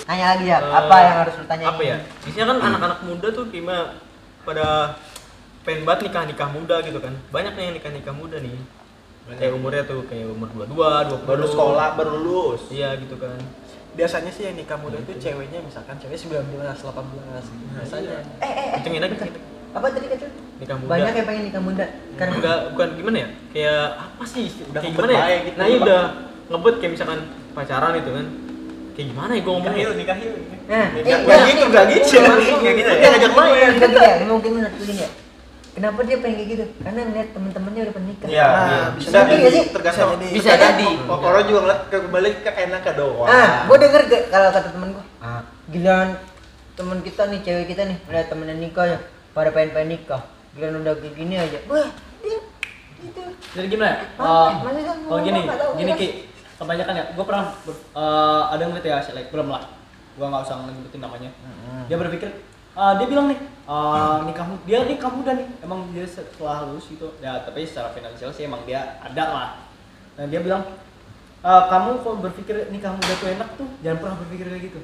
Tanya lagi ya, apa yang harus lu tanya? Apa ya? Biasanya kan anak-anak muda tuh gimana pada pengen banget nikah muda gitu kan. Banyak nih yang nikah muda nih. Kayak umurnya tuh kayak umur 22, 20. Baru sekolah, baru lulus. Iya gitu kan. Biasanya sih yang nikah muda itu ceweknya misalkan cewek 19, 18 gitu. Biasanya. Kencengin lagi kencengin. Apa tadi kata? Nikah muda. Banyak yang pengen nikah muda. Karena Enggak, bukan gimana ya? Kayak apa sih? Udah Kayak ngebet gimana ya? baik gitu. Nah, ini udah ngebet kayak misalkan pacaran itu kan. Kayak gimana ya gua ngomongnya? Nikah yuk. Nah, Gak gitu, gak gitu. Gak gitu. Dia ngajak main. Gini ya, mungkin menurut lu gini ya. Kenapa dia pengen kayak gitu? Karena ngeliat temen-temennya udah menikah. Iya, Nah, bisa bisa jadi. nggak sih? Tergantung. Bisa jadi. Orang juga ngeliat kembali ke enaknya doang. Gue denger gak kalau kata temen gue, giliran temen kita nih, cewek kita nih, melihat temennya nikah ya, pada pengen nikah. Giliran udah kayak gini aja, wah, dia gitu. Jadi gimana ya? Maksudnya Kalau gini, nggak tahu, gini ya. Ki, kebanyakan ya, gue pernah ada ngeliat ya, like belum lah, gue nggak usah nyebutin namanya. Dia berpikir, dia bilang nih, dia nikah muda nih, emang dia setelah lulus gitu, ya tapi secara finansial sih emang dia ada lah. Dan dia bilang, kamu kalau berpikir nikah muda tuh enak tuh, jangan pernah berpikir kayak gitu.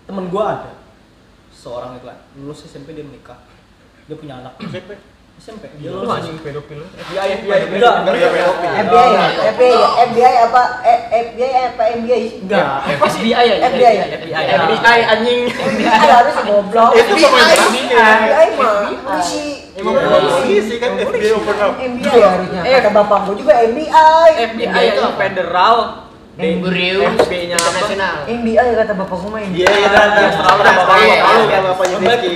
Temen gue ada, seorang itu lah, lulus SMP dia menikah, dia punya anak. SMP, dia Lu lulus anjing pedofil. FBI. Enggak FBI ya, FBI apa MBA sih? Enggak, FBI ya. FBI ya? FBI anjing. FBI harus goblok. Itu pemain basket. FBI mah polisi. Emang polisi kan FBI open up. MBA harusnya. Kata bapak gue juga MBI. FBI itu apa? Federal Bureau FBI-nya apa? Internasional. MBI kata bapak gue mah MBI. Iya, iya, dan Selalu ada bapak Iya, lu iya. kan bapaknya Rizky.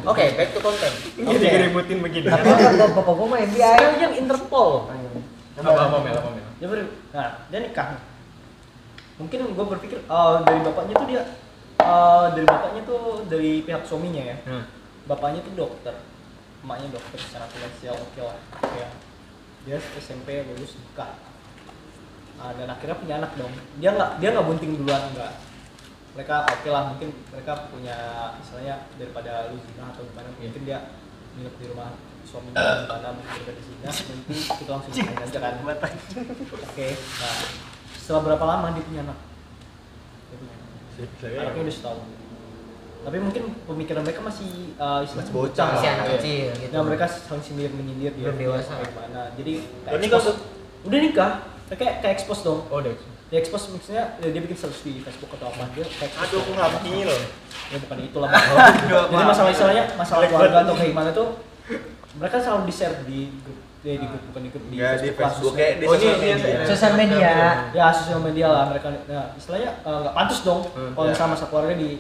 Oke, back to content. Iya diributin begini. Tapi kata bapak gue mah MBI. yang Interpol. Apa Mel? Nah, dia nikah. Mungkin gue berpikir dari bapaknya tuh dari pihak suaminya ya. Bapaknya tuh dokter, emaknya dokter, secara finansial oke lah. Ya. Dia SMP lulus nikah. Dan akhirnya punya anak dong. Dia nggak bunting duluan enggak. Mereka oke lah, mungkin mereka punya istilahnya daripada lu zina atau gimana, mungkin dia nginep di rumah suaminya di mana mungkin daripada zina, nanti kita langsung main aja kan. Oke. Nah, setelah berapa lama dia punya anak? Dia punya anak. Anaknya udah setahun. Tapi mungkin pemikiran mereka masih istilahnya Masih bocah. Masih anak Iya. kecil gitu. Nah, mereka saling sindir menyindir dia Belum dewasa. kayak gimana. Jadi Udah nikah tuh? Udah nikah. Kayak expose dong. Oh, deh. Dia expose maksudnya dia bikin status di Facebook atau apa dia kayak expose. Aduh, aku hamil. Ya bukan itulah. Jadi masalah istilahnya masalah keluarga atau kayak gimana tuh mereka selalu di-share di grup di grup bukan di grup Enggak di Facebook kasusnya. kayak di Oh, ini sosial media. Sosial media. Ya sosial media lah mereka nah, istilahnya nggak pantas dong kalau Ya. misalnya masa keluarga di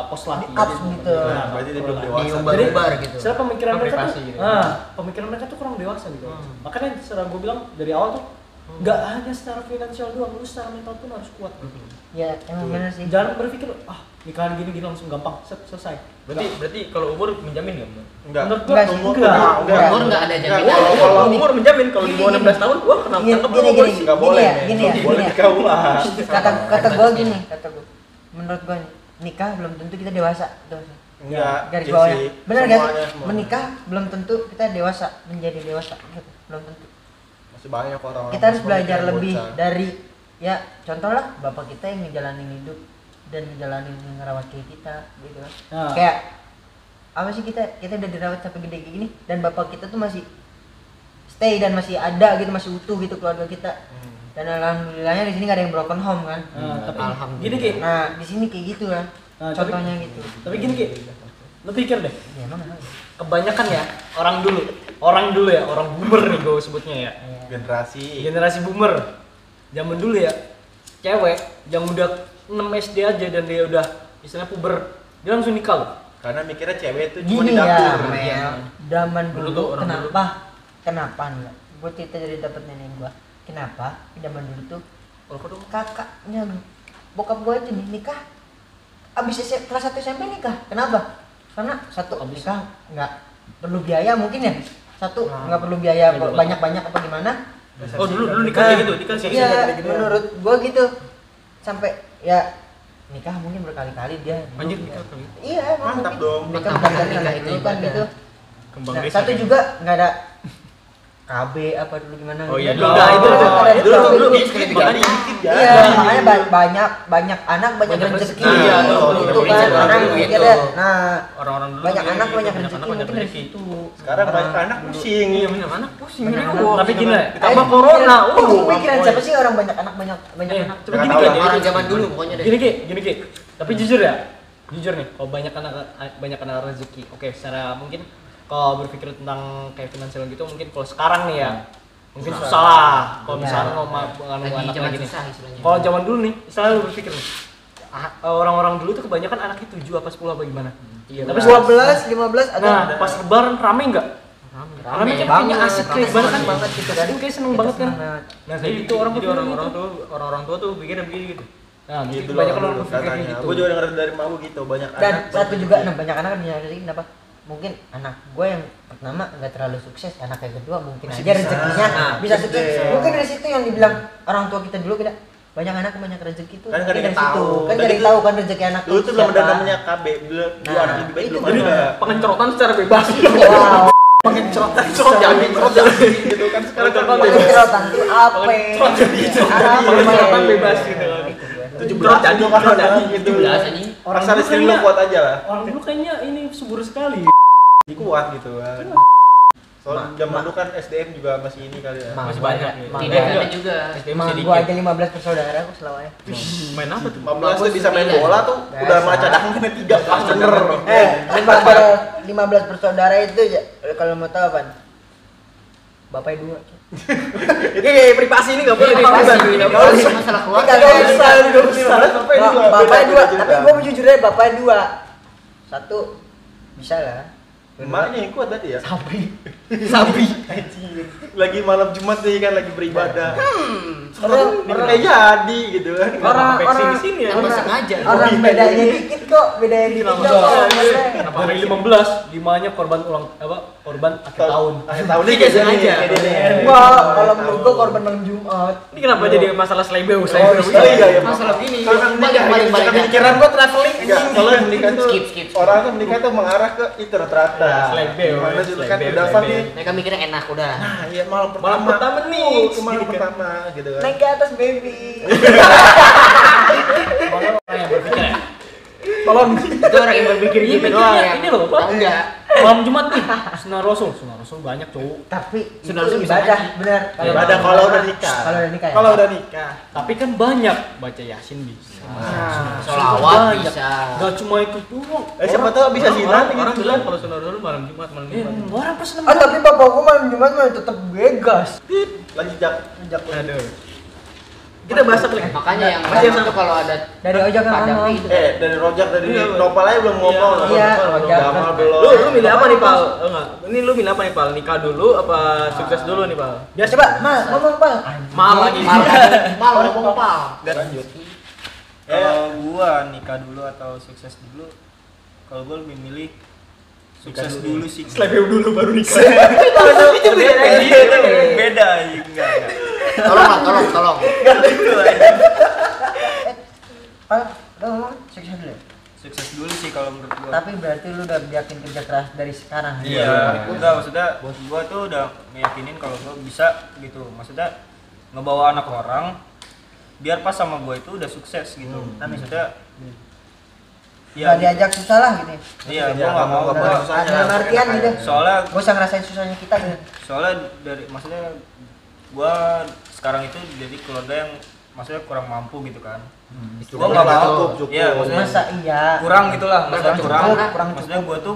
post lah Di-up gitu. Nah, berarti dia belum dewasa. Diumbar-umbar gitu. secara pemikiran mereka tuh Privasi gitu. pemikiran mereka tuh kurang dewasa gitu makanya secara gue bilang dari awal tuh nggak hanya secara finansial doang lu secara mental pun harus kuat gitu. Ya, emang bener sih. Jangan berpikir nikahan gini langsung gampang selesai. Berarti kalau umur menjamin nggak? Enggak. Menurut gua Enggak, umur enggak. enggak. Umur nggak ada Enggak, jaminan. kalau Umur menjamin kalau di bawah 16 tahun, wah kenapa Gini, tangkap gini, lu gini. enggak boleh. ya, men. gini ya, Boleh gini ya. di KUA. Kata gue gini, kata gue. Menurut gue nikah belum tentu kita dewasa. Tuh. Enggak. Garis iya bawahnya. sih. Bener gak sih? Semuanya, semuanya. Menikah belum tentu kita dewasa, menjadi dewasa gitu. Belum tentu. Masih banyak orang. Kita harus belajar lebih dari ya contoh lah bapak kita yang ngejalanin hidup dan ngejalanin ngerawat kayak kita gitu kan. Nah. Kayak apa sih kita udah dirawat sampai gede kayak gini dan bapak kita tuh masih stay dan masih ada gitu, masih utuh gitu keluarga kita. Dan alhamdulillahnya di sini gak ada yang broken home kan. Tapi Alhamdulillah. gini Ki. Nah, di sini kayak gitu kan. Nah, Contohnya gitu. Tapi gini Ki. Lu pikir deh, Ya emang kebanyakan ya orang dulu ya, orang boomer nih gue sebutnya ya. generasi. Generasi boomer. Zaman dulu ya, cewek yang udah 6 SD aja dan dia udah istilahnya puber, dia langsung nikah loh. Karena mikirnya cewek itu cuma di gini ya, dapur. Mel. Zaman Dulu dulu tuh orang kenapa enggak? Gue cerita dari dapet nenek gua. Kenapa? Zaman dulu tuh kakaknya bokap gua itu nih nikah abis kelas 1 SMP nikah. Kenapa? Karena satu nikah nggak perlu biaya mungkin ya. Satu nggak perlu biaya banyak-banyak apa gimana. Oh dulu nikah kayak gitu, nikah kayak gitu. Iya, menurut gua gitu. Sampai ya nikah mungkin berkali-kali dia. Anjir dulu, nikah ya. kayak gitu. Iya, emang Mantap mungkin dong. Nikah Mantap, berkali-kali nikah itu dulu kan ibadah. gitu. Kembang Nah, desa. satu juga nggak ada KB apa dulu gimana? Oh iya, gitu. dulu dah, itu dulu dikit, makanya Iya, makanya banyak anak banyak Banyak rezeki. rezeki. Iya, Gitu betul, kan. betul, Orang betul, mikirnya, betul. nah orang-orang dulu banyak tuh anak gitu, banyak banyak rezeki anak banyak mungkin dari rezeki. situ. Sekarang banyak anak pusing. Iya banyak anak pusing Banyak ini. anak. Wah, Tapi gini, ditambah Eh, corona. pikiran siapa sih orang banyak anak banyak Eh, anak? coba Jangan gini tahu Ki. lah. Orang zaman dulu pokoknya deh. Gini Ki. Tapi jujur nih, kalau banyak anak rezeki. Oke, secara mungkin kalau berpikir tentang kayak finansial gitu mungkin kalau sekarang nih ya mungkin susah lah kalau Iya. misalnya mau Lagi anak zaman lagi nih. susah istilahnya. Kalau zaman dulu nih, misalnya lu berpikir nih, orang-orang dulu tuh kebanyakan anaknya 7 apa 10 apa gimana? Iya, Tapi 12, 15 atau nah, pas lebaran rame enggak? Rame kan kayaknya asik kayak banget, banget banget gitu kan. Kayak seneng banget kan. Banget. Nah, Jadi kayak gitu jadi orang-orang tua tuh pikirnya begini gitu. Nah, mungkin Gitu kebanyakan orang dulu berpikir kayak katanya. gitu. Gue juga denger dari mamu gitu, banyak Dan anak. satu juga banyak anak kan punya rezeki kenapa? Mungkin anak gue yang pertama nggak terlalu sukses, anak yang kedua mungkin Masih aja bisa. rezekinya Nah, bisa gede. sukses. Mungkin dari situ yang dibilang orang tua kita dulu kita banyak anak banyak rezeki tuh. Kan mungkin nggak ada yang dari situ. tahu. Kan Dan nggak ada yang itu- tahu kan rezeki anak Dulu tuh belum ada siapa. namanya KB, dulu Nah, anak lebih baik itu belum ada. Pengencerotan secara bebas. Wow. Pengencerot jadi Gitu kan sekarang kan Pengerotan tuh apa? Pengencerotan bebas gitu kan. 17 jadi, kan cerot ada jadi. gitu. 17 anjing. Orang Asal dulu istri lu kayaknya- kuat aja lah. Orang dulu kayaknya ini subur sekali. Kuat gitu kan. Soalnya zaman dulu kan SDM juga masih ini kali ya. Masih banyak. Tidak ada juga. SDM Emang masih gua dikit. aja 15 bersaudara aku selamanya. Main apa tuh? 15 tuh bisa main Sembilan. bola tuh udah Biasa. malah cadangannya 3 pas bener. 15 bersaudara itu kalau mau tahu apa? Bapaknya 2. Ini privasi ini enggak boleh Privasi, dibahas. ini masalah keluarga. Nggak usah, Sampai dua. Bapaknya 2, Beda tapi cerita. gua jujur aja bapaknya 2. Satu bisa lah. Emaknya yang kuat tadi ya. Sapi. Lagi malam Jumat nih kan lagi beribadah. Orang Kayak jadi gitu kan. orang di sini ya. Emang sengaja. orang bedanya dikit kok, bedanya dikit kok. Kenapa Dari 15, 5-nya korban korban akhir tahun. Akhir tahun ini Tidak kayak gini, sengaja. kayak gini. Wah, kalau menurut gua korban malam Jumat. Ini kenapa jadi masalah slebeu? Oh iya ya. Masalah ini. Kalau menikah, balik pikiran gua traveling enggak. Kalau menikah tuh Skip. orang tuh menikah tuh mengarah ke itu rata-rata. Slebeu, Gimana sih kan slebeu, udah slebeu. nih. Mereka mikirnya enak udah. Nah, iya malam Malam pertama nih. Malam pertama gitu kan. Naik ke atas baby. Malah orang yang berpikir ya. Tolong. Itu orang yang berpikir Iya, gitu mikirnya doang ya. ini loh, Pak. Tahu enggak? Malam Jumat nih, Sunnah Rasul banyak cowok. Tapi Sunnah itu Rasul bisa ibadah, ngaji. benar. Ibadah kalau udah nikah. Kalau udah nikah ya. Kalau udah nikah. Tapi kan banyak baca Yasin bisa. Nah, Sholawat Banyak. bisa. Gak cuma itu doang. Siapa tahu bisa Orang- zina orang gitu. bilang kalau sunnah dulu malam Jumat Orang pas Ah tapi bapakku malam Jumat mah tetap begas. Lanjut Jak. aduh kita bahas apa lagi Makanya yang Masih itu kalau ada Dari ojek kan Padang ngomong. itu. Dari Rojak dari Iya, Nopal aja belum ngomong. Iya, Nopal Rojak. Gamal belum. lu milih apa nih Pal? Enggak. Ini lu milih apa nih Pal? Nikah dulu apa sukses dulu nih Pal? Biasa Pak, Mal, ngomong Pak. Mal lagi. Mal ngomong pal. Lanjut. Kalau gua nikah dulu atau sukses dulu, kalau gua lebih milih sukses dulu sih. Selebeu dulu baru nikah. Itu beda, enggak. Tolong. Pak, udah ngomong sukses dulu. ya? Sukses dulu sih kalau menurut gua. Tapi berarti lu udah yakin kerja keras dari sekarang. Iya, enggak maksudnya gua tuh udah meyakinin kalau gua bisa gitu. Maksudnya ngebawa anak orang biar pas sama gua itu udah sukses gitu. Maksudnya Gak diajak susah lah gitu. Iya, Iya, gua nggak mau nggak gua. mau susahnya. Ada artian gitu. Soalnya Gak usah ngerasain susahnya kita gitu. soalnya dari maksudnya gua sekarang itu jadi keluarga yang maksudnya kurang mampu gitu kan. Gua nggak mau. Cukup. Iya, maksudnya Masa iya. kurang gitulah, maksudnya Kurang kurang. cukup, kurang Maksudnya gua tuh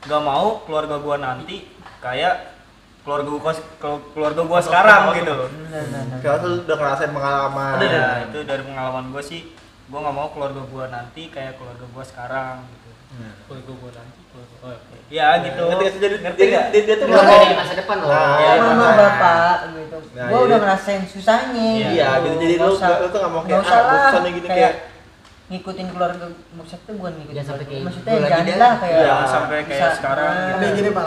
nggak mau keluarga gua nanti kayak keluarga gua sekarang gitu. Nah. Kalau tuh udah ngerasain pengalaman. Ya, itu dari pengalaman gua sih, gua nggak mau keluarga gua nanti kayak keluarga gua sekarang gitu. Keluarga gua nanti keluarga. Ya gitu. Ngerti nggak sih? Jadi Ngerti nggak? dia tuh Nggak nggak mau. dari masa depan loh. Nah, Iya, Mama makanya. bapak gitu. Nah, Gua iya. udah ngerasain susahnya. Iya, gitu. Jadi Nggak lu usah- tuh nggak mau nggak kayak usah lah. bosan gini kayak ngikutin keluarga, maksudnya bukan ngikutin Jangan sampai keluarga. kayak Maksudnya gua lagi jangan deh. lah kayak Iya, sampai kayak bisa- sekarang nah, gitu. Gini Pak.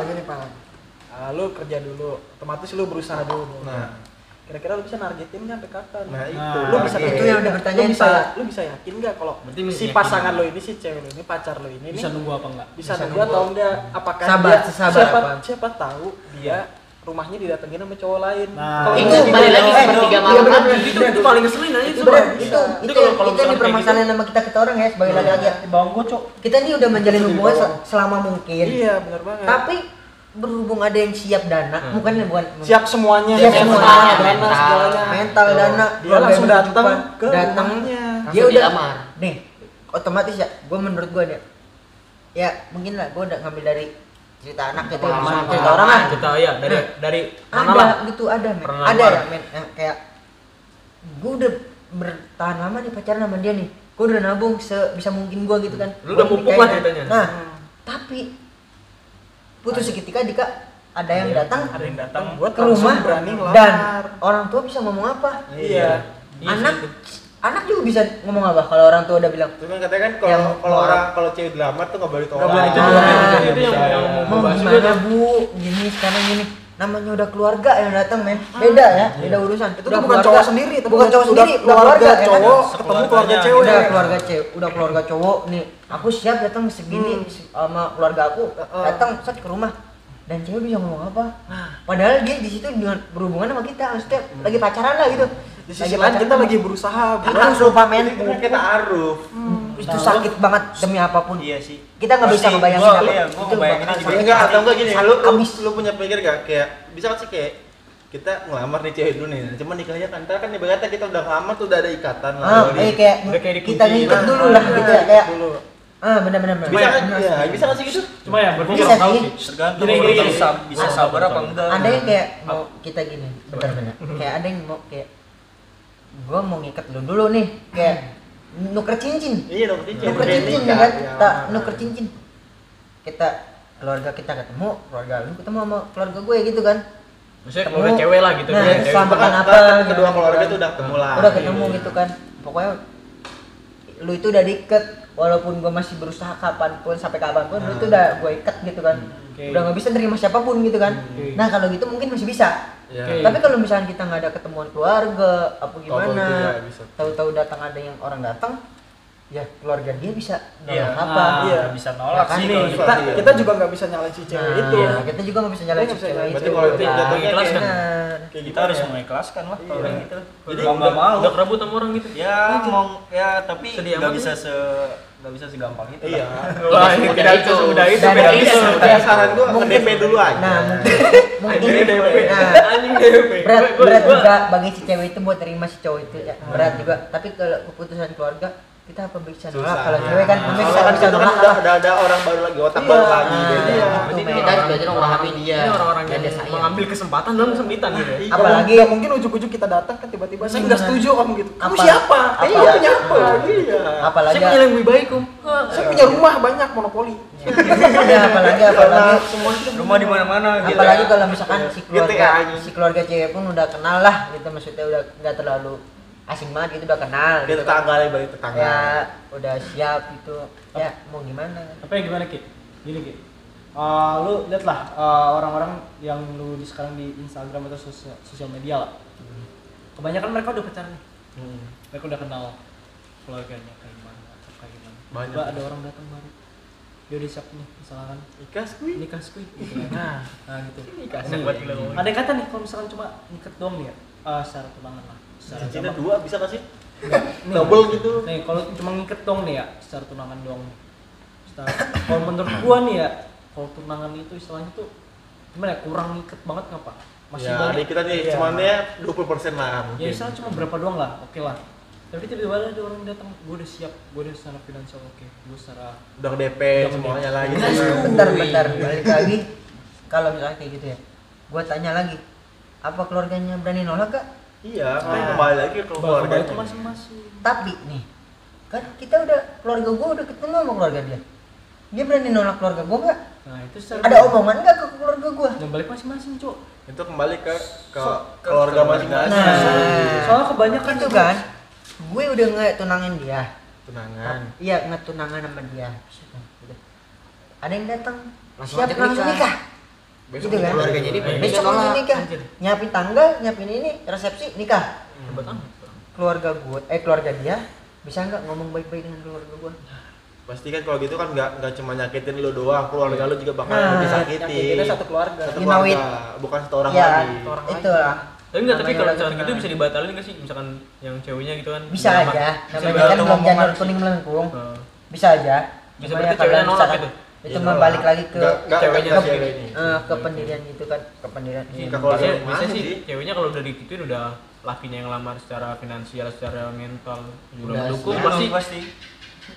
Lu kerja dulu, otomatis lu berusaha dulu. nah, Kira-kira lu bisa nargetin nggak sampai kapan? nah itu. Nah, Lu bisa itu yang udah bertanyain, Pak. Lu bisa yakin nggak kalau Berarti si yakin. pasangan lo ini, si cewek lo ini, pacar lo ini Bisa nih, nunggu apa enggak? bisa nunggu atau enggak? Apakah Sabar, dia sesabar apa? siapa tahu dia rumahnya didatengin sama cowok lain. Nah, Kalau Itu gitu, balik lagi sepertiga malam bener, tadi. Itu paling ngeselin aja itu itu. bener, Bang. itu Itu kalau itu misalkan yang permasalahan sama kita orang ya sebagai laki-laki ya. di bawah gua, Cok. Kita ini udah menjalin hubungan selama mungkin. iya benar banget. Tapi berhubung ada yang siap dana, bukan Siap semuanya, Siap siap semuanya, dana, mental. segalanya. mental dana, Dia keluarga langsung yang datang kehidupan, ke datang rumahnya. dia Langsung udah dilamar. nih otomatis ya menurut gue deh ya mungkin lah gue udah ngambil dari cerita anak gitu ya, Pengalaman, cerita orang lah Kita ya dari mana ada lah. gitu ada men Pernah ada lamar. ya men yang kayak gue udah bertahan lama nih pacaran sama dia nih gue udah nabung sebisa mungkin gue gitu kan Lu udah Buat mumpuk lah nikahin. ceritanya. nah tapi putus seketika jika ada yang datang Ada yang datang. Buat ke rumah berani ngelamar. dan orang tua bisa ngomong apa Iya. anak anak juga bisa ngomong apa kalau orang tua udah bilang Cuman katanya kan Yang- kalau cewek dilamar tuh nggak boleh ditolak. boleh Itu ditolak. itu yang mau bahas gimana juga. bu gini sekarang gini namanya udah keluarga yang datang men beda ya beda urusan Itu tuh bukan cowok sendiri, itu bukan cowok udah sendiri udah keluarga keluarga ya kan? cowok ketemu keluarga cewek. udah keluarga cewek udah keluarga cowok nih aku siap datang segini sama keluarga aku datang set ke rumah dan cewek bisa ngomong apa padahal dia di situ dengan berhubungan sama kita maksudnya lagi pacaran lah gitu Di sisi lain kita lagi berusaha buat itu sumpah men Itu kan kita aruf. itu sakit banget demi apapun Iya sih. kita nggak bisa Pasti, ngebayangin gua- apa iya, gua ngebayanginnya bakal juga. sakit. Enggak atau enggak gini, Sakit abis. lu punya pikir gak kayak bisa kan sih kayak kita ngelamar nih cewek dulu nih, cuman nikahnya kan ntar kan ibaratnya kita udah ngelamar tuh udah ada ikatan lah. kayak Udah kayak dikunci. kita ngikat dulu lah gitu ya kayak dulu. benar-benar Bisa kan? Iya, bisa kan sih gitu? Cuma ya berpikir Bisa tahu sih. sih. Tergantung Gini, orang gini, bisa sabar apa enggak. ada yang kayak mau kita gini bentar-bentar kayak ada yang mau kayak gua mau ngikat lu dulu nih kayak nuker cincin Iya dong, cincin. nuker cincin ya kan kita nuker cincin kita keluarga kita ketemu keluarga lu ketemu sama keluarga gue gitu kan Maksudnya keluarga cewek lah gitu. Nah, kan, cewek. selama- Bahkan apa, kedua gitu keluarga kan. tuh udah ketemu lah. udah ketemu gitu kan pokoknya lu itu udah diikat walaupun gue masih berusaha kapanpun sampai kapanpun lu itu udah gue ikat gitu kan Oke. udah nggak bisa nerima siapapun gitu kan Oke. nah kalau gitu mungkin masih bisa Iya. Oke. tapi kalau misalnya kita nggak ada ketemuan keluarga apa Tahu-tahu gimana itu nggak bisa. tahu-tahu datang ada yang orang datang ya keluarga dia bisa Iya. nolak apa. Iya. Nggak bisa nolak Ya kan? sih Ini kalau kita iya. kita juga nggak bisa nyalain si cewek Nah, itu. iya, kita juga nggak bisa nyalain Kita si nggak bisa cewek nyalain. itu. Berarti kalau itu Nah, jatuhnya ikhlas kan? benar. Kayak kita harus mengikhlaskan lah kalau Iya. yang gitu. Jadi Kalau nggak mau udah kerebut sama orang gitu. ya mau ya tapi Sedih nggak amat bisa nih. nggak bisa segampang itu. Iya. Wah, ini tidak bisa semudah itu. Dan- beda dan- bisa. Kayak saran gua DP dulu aja. Nah, mungkin Anjing DP. nah, Anjing DP. berat juga bagi si cewek itu buat terima si cowok itu ya. Berat juga. Tapi kalau keputusan keluarga kita apa bisa nolak? Susah. Kalau cewek kan namanya Soalnya kita kan bisa itu kan nolak. udah ada orang baru lagi, otak Iya. baru lagi. Nah, beda. iya. Berarti Itu Kita harus belajar memahami dia. Ini orang-orang Dan dia yang sayang. mengambil kesempatan dalam kesempitan gitu ya. Apalagi Nggak mungkin ujuk-ujuk kita datang kan tiba-tiba saya nggak setuju om gitu. Kamu Apa- siapa? apa- Iya punya apa? Iya. apalagi Saya punya yang lebih baik, Om. Saya punya rumah banyak monopoli. ya, apalagi Semua itu Rumah di mana-mana gitu. apalagi kalau misalkan si GTA keluarga aja. si keluarga cewek pun udah kenal lah gitu, maksudnya udah nggak terlalu asing banget gitu, udah kenal Dia gitu. tetangga lah, balik tetangga. Ya udah siap gitu ya, mau gimana kan. Tapi gimana Ki? Gini Ki, lu lihat lah orang-orang yang lu sekarang di Instagram atau sosial media lah, kebanyakan mereka udah pacaran nih, mereka udah kenal keluarganya kayak gimana atau kayak gimana. Banyak. Tiba ada orang datang baru, dia udah siap nih misalkan Ikas kuy. nikah skui gitu kan. Nah gitu. Enak banget gila ngomongin. Ada yang kata nih kalau misalkan cuma niket doang nih ya, secara tunangan lah, secara Cincinnya agama. 2 bisa nggak sih? Nih, Double gitu. Nih kalau cuma ngiket dong nih ya, secara tunangan doang. Kalau menurut gua nih ya, kalau tunangan itu istilahnya tuh gimana ya, kurang ngiket banget ngapa? Masih Ya, banyak. adik kita nih Iya. cuman ya 20% lah Ya mungkin. istilahnya cuma berapa doang lah, oke lah. Tapi tiba-tiba ada orang datang, gua udah siap, gua udah secara finansial oke, gua secara Udah ke DP Udah ke semuanya DP. lagi. Bentar balik lagi, kalau misalnya kayak gitu ya, gua tanya lagi, apa keluarganya berani nolak gak? Iya, kan Nah. kembali lagi ke keluarga keluarga itu masing-masing. Tapi nih, kan kita udah, keluarga gua udah ketemu sama keluarga dia berani nolak keluarga gua nggak? Nah itu secara Ada omongan nggak ke keluarga gua? yang balik masing-masing cuk. Itu kembali ke Ke- keluarga ke masing-masing. Nah, Soalnya kebanyakan itu kan, gue udah ngetunangin dia, Tunangan. iya ngetunangan sama dia. Gitu. Ada yang datang, Langsung siap ajak langsung nikah. nikah. Besok Gitu kan? Keluarganya ini Besok Besok nolak. langsung nikah, Anjir. nyiapin tanggal, nyiapin ini, resepsi, nikah. Hebat amat. Keluarga dia bisa nggak ngomong baik-baik dengan keluarga gue? Pasti kan kalau gitu kan nggak cuma nyakitin lu doang, keluarga lu juga bakal Nah, disakitin. Kita satu keluarga. Satu You know it. keluarga, bukan satu orang Iya, lagi. Orang lain. itulah. Tapi enggak, tapi Namanya kalau udah misalkan gitu kenal. bisa dibatalin nggak sih? Misalkan yang ceweknya gitu kan. Bisa dilamar. aja, Bisa namanya kan dibatalin belum omongan janur sih. kuning melengkung. Nah. Bisa aja. Bisa Namanya berarti kalau ceweknya nolak misalkan gitu? itu Iya, mah nolak. balik lagi ke Nggak ceweknya ke sih. ceweknya. ke pendirian gitu kan, ke pendirian. Iya, Ke keluarga biasanya, yang biasanya mana sih sih? ceweknya kalau udah digituin udah lakinya yang lamar secara finansial, secara mental udah Udah mendukung siap. pasti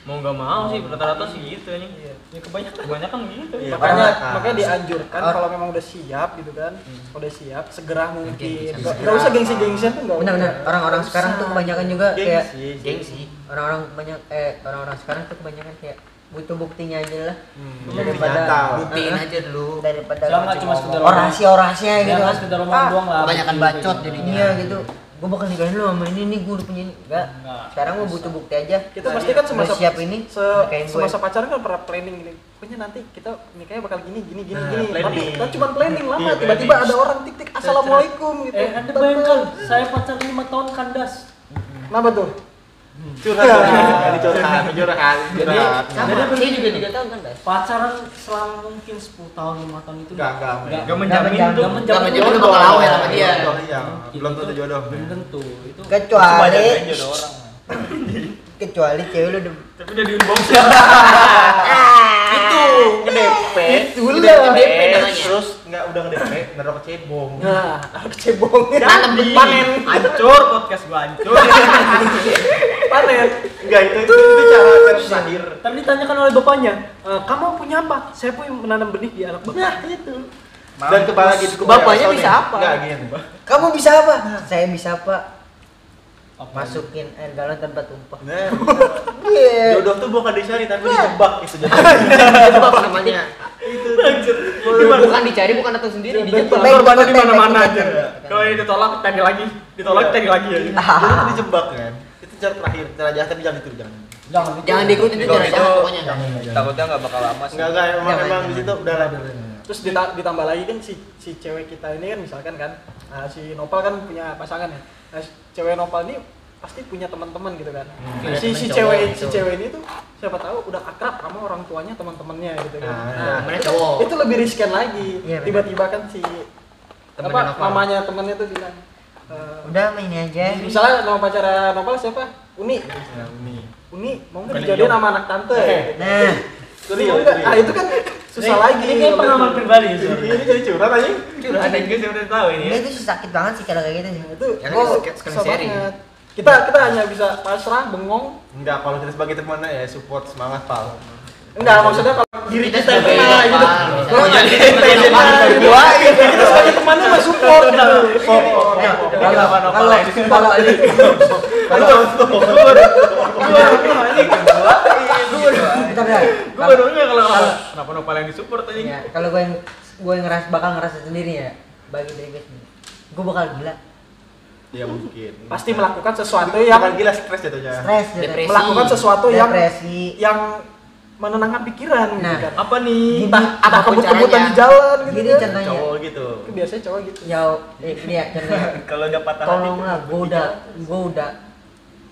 mau nggak mau sih rata-rata sih gitu anjing. Ya kebanyakan gitu. Iya, Makanya kebanyakan. makanya dianjurkan Or- kalau memang udah siap gitu kan, udah siap segera mungkin. Gengsi. Nggak usah gengsi-gengsian tuh nggak. Benar-benar usah. orang-orang Nggak sekarang usah. tuh kebanyakan juga kayak Gengsi. orang-orang sekarang tuh kebanyakan kayak butuh buktinya aja lah. Bukti Daripada- nyata. Buktiin aja dulu. Daripada Jangan cuma sekedar orasi-orasinya gitu jangan kan. sekedar omongan doang lah. Kebanyakan Bukti bacot gitu. jadinya. Iya gitu. Gue bakal nikahin lu sama ini nih, gue udah punya ini. Enggak. Enggak. Sekarang gue butuh bukti aja. Kita pasti kan semasa Udah siap ini, nikahin gue. semasa pacaran kan pernah planning gini. Pokoknya nanti kita nikahnya bakal gini gini gini Nah, gini. Tapi planning. kita cuma planning lama Iya, tiba-tiba planning. ada orang tik-tik assalamualaikum gitu. Anda bayangkan, saya pacaran 5 tahun kandas. Kenapa tuh? Curhat, curhat, curhat. Sama, saya juga 3 tahun kan, Bas? Pacaran selama mungkin 10 tahun, 5 tahun itu Nggak Nggak menjamin menjamin. tuh. Nggak menjamin lu bakal awet sama dia. Iya, belum tentu jodoh. Belum tentu. Itu Kecuali jodoh orang. kecuali cewek lu udah Tapi udah diunbong sih. Itu nge-DP, DP namanya. terus nggak udah nge-DP, naruh ke cebong. Nah, ada cebong. Nanam benih. Panen. Hancur podcast gua hancur. Panen. Enggak, itu cara terakhir. Tapi ditanyakan oleh bapaknya, kamu punya apa? Saya punya menanam benih di anak bapak. Nah, itu. Dan kepala gitu. Bapaknya bisa apa? Enggak gini. kamu bisa apa? Saya bisa apa? Masukin air galon tanpa tumpah. Nah, Iya. jodoh tuh bukan dicari tapi dijebak itu jodoh. Jebak namanya. Itu Bukan dicari, bukan datang sendiri, dijebak. Baik, Korbannya di baik, mana-mana baik, aja. baik, baik. Kalau ini ditolak tanya lagi, ditolak tanya lagi ya. jodoh tuh dijebak kan. Itu cara terakhir, cara jahat tapi jangan itu jangan. Jangan Diikutin itu Kalau jalan itu jahat pokoknya. takutnya nggak bakal lama sih. Enggak, emang Jangan. di situ udah lah. Terus ditambah lagi kan si cewek kita ini kan misalkan kan, si Nopal kan punya pasangan ya. Nah, si cewek Nopal ini pasti punya teman-teman gitu kan. Punya Si teman cewek cowok, si gitu. cewek ini tuh siapa tahu udah akrab sama orang tuanya teman-temannya gitu kan. temennya itu, cowok. itu lebih riskan lagi. Iya, benar. Tiba-tiba kan si Temennya Noval. mamanya temannya tuh bilang Udah main aja. misalnya nama pacara Novel siapa? Uni. Uni mau nggak dijadiin sama anak tante? Nah, Jadi mau nggak? Ah itu kan susah lagi. Ini kayak pengalaman pribadi ya. Ini jadi curhat aja. Curhat yang gue udah tahu ini. ini tuh sakit banget sih kalau kayak gitu sih. Itu Ya kan gua sekali susah sharing. banget. Kita hanya bisa pasrah, bengong. Enggak, kalau kita sebagai temannya ya support, semangat pal. Enggak, maksudnya kalau diri kita yang kena beda, gitu. Pak. Kalau Misalnya jadi kita kita yang teman kena gitu. berdua, Kita sebagai temannya mah support gitu. Bentar, bentar. Gue baru nggak kalau kenapa Nopal yang disupport tadi. Ya, kalau gue bakal ngerasa sendiri ya, bagi diri gue sendiri. Gue bakal gila, Ya mungkin. Pasti melakukan sesuatu yang Bukan gila, stres jatuhnya. stres, gitu. Depresi. melakukan sesuatu yang depresi. menenangkan pikiran gitu Nah. kan. Apa nih? Entah apapun kebut-kebutan caranya. di jalan gitu Gini kan. contohnya. Cowok gitu. Itu biasanya cowok gitu. Ya, ini ya contohnya. Kalau udah patah hati. Tolonglah, gue udah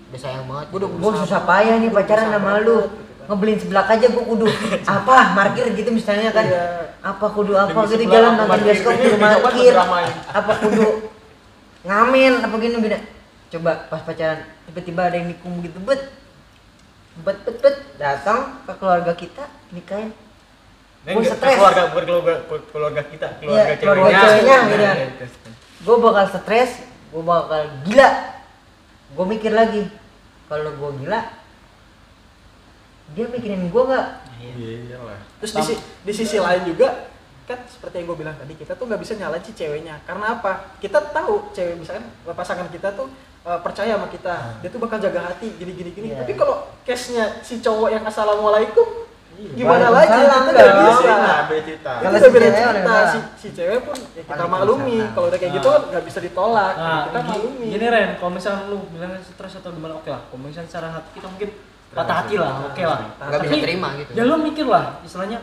Udah sayang banget. gue susah payah nih pacaran sama lu. Ngebeliin seblak aja gue kudu apa markir gitu misalnya kan. Iya. Apa kudu apa Demi gitu seblak, jalan aku nonton markir. bioskop Ini kudu lebih cepat markir. berdramain. Apa kudu ngamen apa gini. Coba pas pacaran tiba-tiba ada yang nikung gitu bet datang ke keluarga kita nikahin. Gue stres. Keluarga kita, keluarga Iya, keluarga ceweknya. ceweknya, gitu. Nah, Gue bakal stres, gue bakal gila. Gue mikir lagi, kalau gue gila, dia mikirin gue nggak? Iya lah. Terus di sisi lain juga kan seperti yang gue bilang tadi, kita tuh nggak bisa nyalain si ceweknya. Karena apa? Kita tahu cewek misalkan pasangan kita tuh percaya sama kita, dia tuh bakal jaga hati gini. Iya. Tapi kalau case-nya si cowok yang assalamualaikum, gimana Waalaikumsalam lagi? Kita nggak dong. bisa. Nah, beda cerita. Itu Kalau udah si beda cewek cerita. udah Si cewek pun ya kita Waalaikumsalam. maklumi. Kalau udah kayak gitu kan nggak bisa ditolak. Nah, Kita maklumi. gini Ren, kalau misalnya lu bilang stres atau gimana, oke lah. Kalau misalnya secara hati kita mungkin patah hati lah, oke lah. Nggak bisa terima gitu. Ya lu mikir lah, istilahnya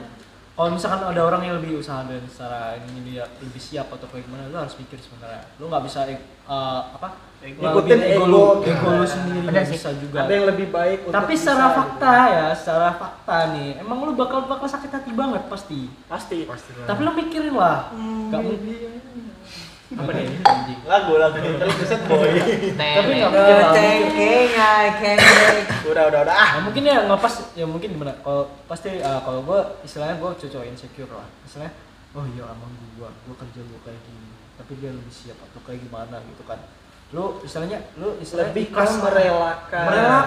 kalau misalkan ada orang yang lebih usaha dan secara ini dia lebih siap atau kayak gimana, lu harus pikir sebenarnya. Lu nggak bisa Ngikutin ego lu gitu. sendiri, Benar nggak sih. bisa juga. Ada yang lebih baik untuk Tapi bisa, secara gitu. fakta ya, secara fakta nih, emang lu bakal sakit hati banget pasti. Pasti. Tapi lu mikirin lah, nggak mungkin. Apa nih? Anjing. Lagu terus keset boy. Tapi nggak Teng. mungkin lah. Cengkeng, Udah. Nah, mungkin ya nggak pas, ya mungkin gimana? Kalau pasti kalau gue istilahnya gue cocok insecure lah. Istilahnya, oh iya emang gue kerja gue kayak gini, tapi dia lebih siap atau kayak gimana gitu kan? Lu istilahnya lebih ke ikhlas lah.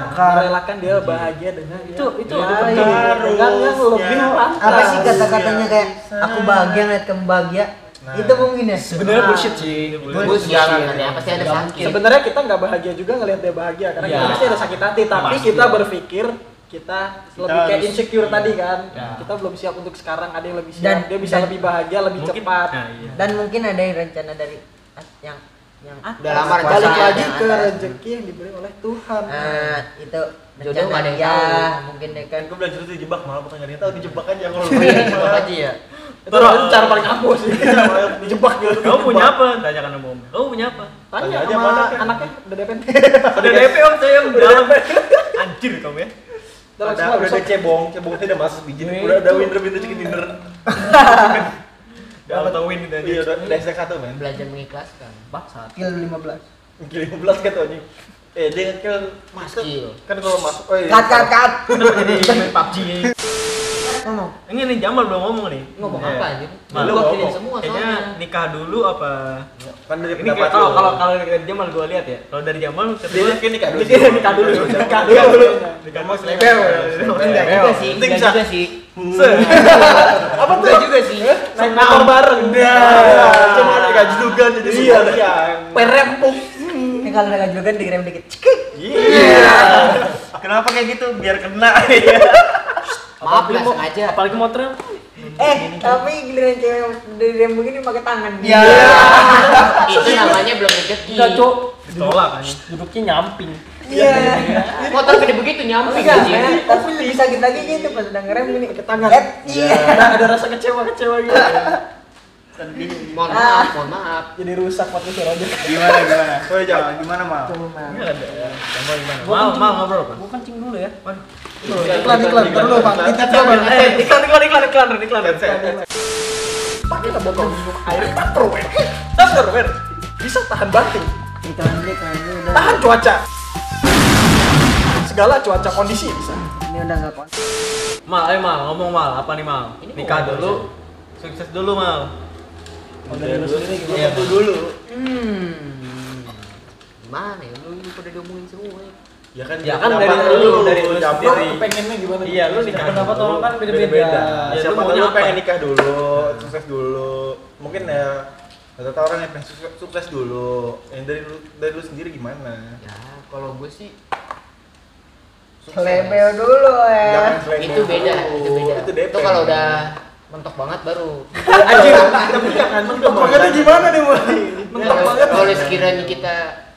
merelakan dia bahagia dengan Itu lain, harus. dengan yang lebih Ya. pantas. apa sih kata-katanya kayak aku bahagia ngeliat kamu bahagia? Nah. Itu mungkin ya. Sebenarnya bullshit sih. Bullshit, ya pasti ada sakit. Sebenarnya kita nggak bahagia juga ngelihat dia bahagia karena Iya. kita pasti ada sakit hati, tapi Pasti. kita berpikir kita lebih kayak harus- insecure tadi kan. Ya. Kita belum siap untuk sekarang, ada yang lebih siap, Dan- dia bisa dan- lebih bahagia, lebih Mungkin- cepat. Nah, iya. Dan mungkin ada yang rencana dari yang Udah lama Balik rencana lagi yang ke atas. rezeki yang diberi oleh Tuhan. itu Jodoh nggak ada yang ya, tahu. mungkin deh kan. Kan gue belajar itu dijebak, malah bukan nggak ada yang tahu, dijebak aja kalau Iya, coba aja ya. Itu cara paling ampuh sih. Dijebak gitu. Kamu punya apa? Tanyakan sama Om. Kamu punya apa? Tanya Tanya aja sama mana, kan? anaknya udah DP. Ada DP Om saya dalam. Anjir kamu ya. Dalam Udah semua udah besok. cebongnya udah masuk biji, udah winner chicken dinner. Udah auto-win itu Iya, aja. udah STK tuh men. Belajar mengikhlaskan. Bangsat. Kill 15. Kill 15 kan tuh anjing. Dia nge-kill Skill. kan kalau masuk Cut. Kenapa jadi main PUBG? Ngomong. Ini nih Jamal belum ngomong nih. Ngomong Iya. apa anjir? Mal, Lu lu wakilin ngomong. semua Kayaknya soalnya. nikah dulu apa? kan dari Ini pendapat kalau lu. kalau dari Jamal gua lihat ya. Kalau dari Jamal dia kedua kayak nikah dulu. Dia nikah dulu. Nikah dulu. nikah dulu. Enggak juga sih, Penting, enggak Sa. juga sih. Apa tuh? Enggak juga sih. Naik motor bareng. Cuma ada gaji juga jadi Iya. sekalian. Perempuk. Ini kalau udah juga dikirim dikit. Cekik. Iya. Kenapa kayak gitu? Biar kena. Maaf lah sengaja. Apalagi motornya. Tapi giliran cewek dari rem begini pakai tangan. Iya. Itu namanya belum rezeki. Enggak, Cok. Ditolak kan. Duduknya nyamping. Iya. Motor gede begitu nyamping Enggak, anjir. tapi lebih sakit lagi gitu pas udah ngerem gini. Pakai tangan. Iya. Nah, ada rasa kecewa gitu. Mohon maaf. Jadi rusak podcast aja. Gimana? Oh, gimana mal? Enggak ada ya. Tambah gimana? Mal ngobrol kan? Gua kencing dulu ya. Iklan dulu Bang. Kita coba. Iklan. Pakai lah botol minum air Tupperware. Bisa tahan banting, Iklan dulu udah. tahan cuaca. Segala cuaca kondisi bisa. Ini udah enggak kon. Mal, ayo Mal, ngomong Mal, apa nih Mal? Ini Nikah mau dulu, sukses dulu Mal. Dari lu sendiri gimana? Iya, dulu. Gimana ya? Lu pada diomongin semua ya. Ya kan, Ya kan dari lu Japri. Lu pengennya gimana? Iya, lu nikah Pendapat dulu. orang kan beda-beda. Ya, Siapa lu tahu maunya lu apa? pengen nikah dulu, sukses dulu. Mungkin ya rata-rata orang yang pengen sukses dulu. Yang dari lu sendiri gimana? Ya, kalau gue sih Selebel dulu ya. Jangan selain itu beda, dulu. itu beda. Itu DP. Itu kalau udah mentok banget baru. anjir, tapi jangan mentok Makanya gimana nih mulai? Mentok Kalau- banget. Kalau sekiranya kita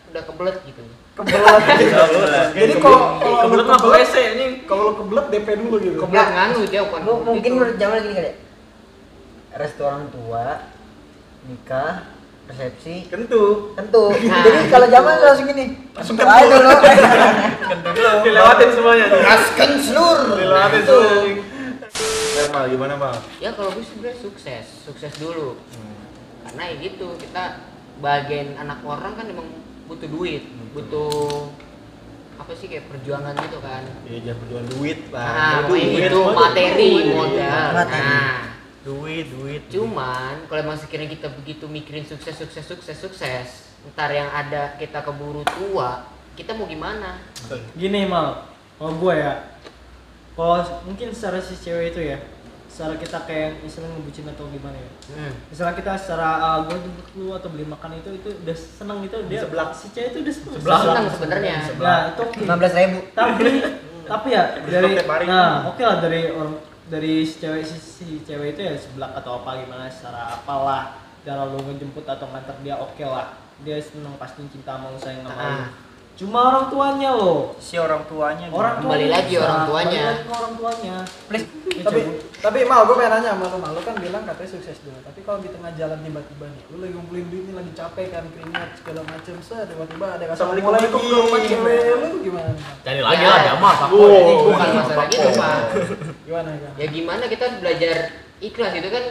udah kebelet gitu. Kebelet. Jadi kalau Kebelet mah ke WC ini. kalau lu kebelet DP dulu gitu. Kebelet nganu dia bukan. Mungkin itu. menurut Jamal gini kali ya. Restu orang tua, nikah, resepsi, kentu. tentu. Nah. Jadi kalau Jamal langsung gini. Langsung tentu aja dulu. Dilewatin semuanya nih. Gaskan seluruh. Dilewatin Tuh. semuanya nih. Mal, gimana Mal? Ya kalau gue sebenarnya sukses dulu. Karena ya gitu, kita bagian anak orang kan emang butuh duit, butuh apa sih kayak perjuangan gitu kan. Ya jangan berjuang duit lah. Nah, Duit, pokoknya gitu duit, materi, duit. modal. Materi. Nah, Duit. cuman kalau emang sekiranya kita begitu mikirin sukses, ntar yang ada kita keburu tua, kita mau gimana? Gini Mal, kalau gue ya, kalau mungkin secara si cewek itu ya, secara kita kayak misalnya ngebucin atau gimana ya, misalnya kita secara gue jemput lu atau beli makan itu udah seneng gitu, dia Seblak. si cewek itu udah Seblak. Senang sebenarnya. Ya itu oke. 15.000. Tapi ya dari tiap hari. oke lah dari si cewek itu ya seblak atau apa gimana secara apalah, cara lu ngejemput atau nganter dia oke lah, dia seneng pasti cinta sama lu, sayang sama lu. Cuma orang tuanya loh, Si orang tuanya. Kembali lagi orang tuanya. Kembali lagi ke orang tuanya. Please. Tapi Mal, gue pengen nanya sama lu kan bilang katanya sukses dulu. Tapi kalau di tengah jalan tiba-tiba nih, lu lagi ngumpulin duit nih, lagi capek kan, keringat segala macem, tiba-tiba ada kata Assalamualaikum assalamualaikum ke rumah lagi. cewek, lu gimana? Cari lagi lah Jamal, Ini takut. bukan masalah gitu pak. Gimana kan? Ya gimana kita harus belajar ikhlas itu kan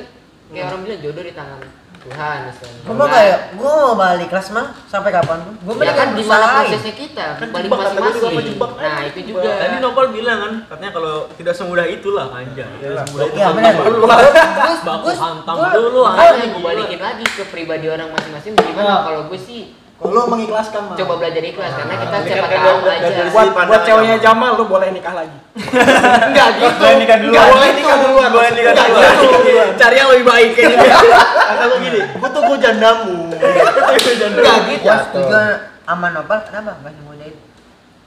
kayak orang bilang jodoh di tangan Tuhan misalnya. Gue mah kayak, gue mau balik kelas mah sampai kapan pun. Gue Ya kan gimana prosesnya kita balik jebak, kata gua masing-masing. jebak. Nah itu juga. Tadi Nopal bilang kan, katanya kalau tidak semudah itulah anjay. Tidak semudah itu. Iya benar. Baku hantam dulu Makanya anjay. gue balikin lagi ke pribadi orang masing-masing gimana. Kalau gue sih Kalau lu mengikhlaskan Mal. coba belajar ikhlas karena kita Ini siapa kan tahu dari aja. sudut buat pandang ceweknya Jamal. Jamal lu boleh nikah lagi. Enggak gitu. Boleh nikah duluan. Enggak Boleh nikah duluan. Boleh nikah Enggak duluan. gitu. Cari yang lebih baik kayaknya. Kata lu gini, gue jandamu. Enggak gitu. Gue setuju sama Nopal, kenapa? Masih muda itu.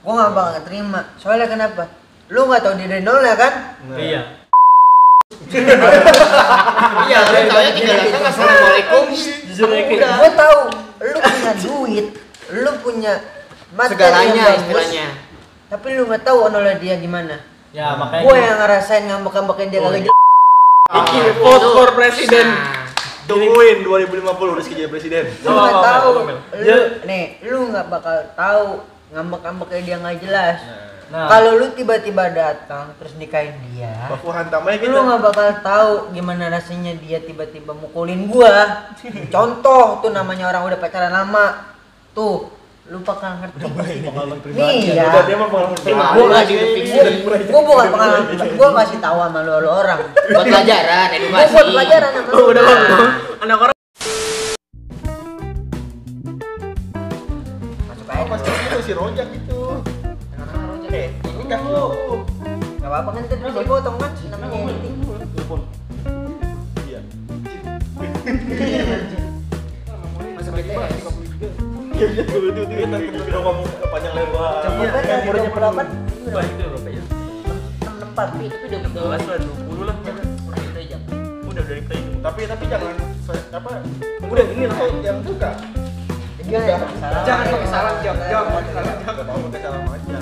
Gue gak bakal terima. Soalnya kenapa? Lu gak tahu dia dari nol ya kan? Iya. Iya, lu taunya tinggal datang assalamualaikum. Gue tahu. Lu punya duit. Lu punya materi Segalanya yang bagus, istilahnya. tapi lu gak tahu nolnya dia gimana. Ya makanya Gue yang ngerasain ngambek-ngambekin dia kagak jelas. Iki vote for presiden. Tungguin 2050 Rizky jadi presiden. Lu gak tahu. Ya. Lu gak bakal tahu ngambek-ngambeknya dia gak jelas. Nah. Kalau lu tiba-tiba datang terus nikahin dia, Baku hantam aja kita. lu nggak bakal tahu gimana rasanya dia tiba-tiba mukulin gua. Contoh tuh namanya orang udah pacaran lama, tuh lu bakal ngerti. Nih ya, Udah dia mah pengalaman Terima gua lagi kasih, fix. gua bukan pengalaman pribadi, gua kasih tahu sama lu orang. Buat pelajaran, Gua edukasi. buat pelajaran sama lu. Udah bang, Nah. anak orang. Masuk aja. Pas itu si Rojak itu. Nikah lu. Gak apa-apa kan tadi bisa dipotong kan, namanya editing. Iya. Masuk aja. Iya itu kita ngomong panjang lebar. Coba kan yang udah berapa? Wah itu berapa ya? 6 Tapi udah betul. 12 lah, 20 lah. Udah dari play. Tapi jangan apa? Udah ini lah. Yang buka. Jangan pakai salam, jangan pakai salam. Enggak mau pakai salam aja.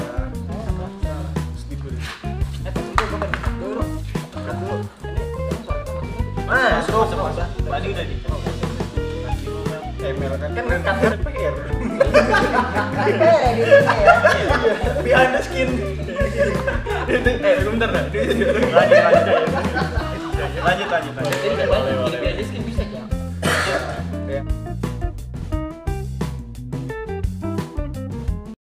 Sedih gue. Mas, Masuk. Tadi udah di. Kan kayak ya dirinya ya. Behind the skin. Bentar dah. Lanjut.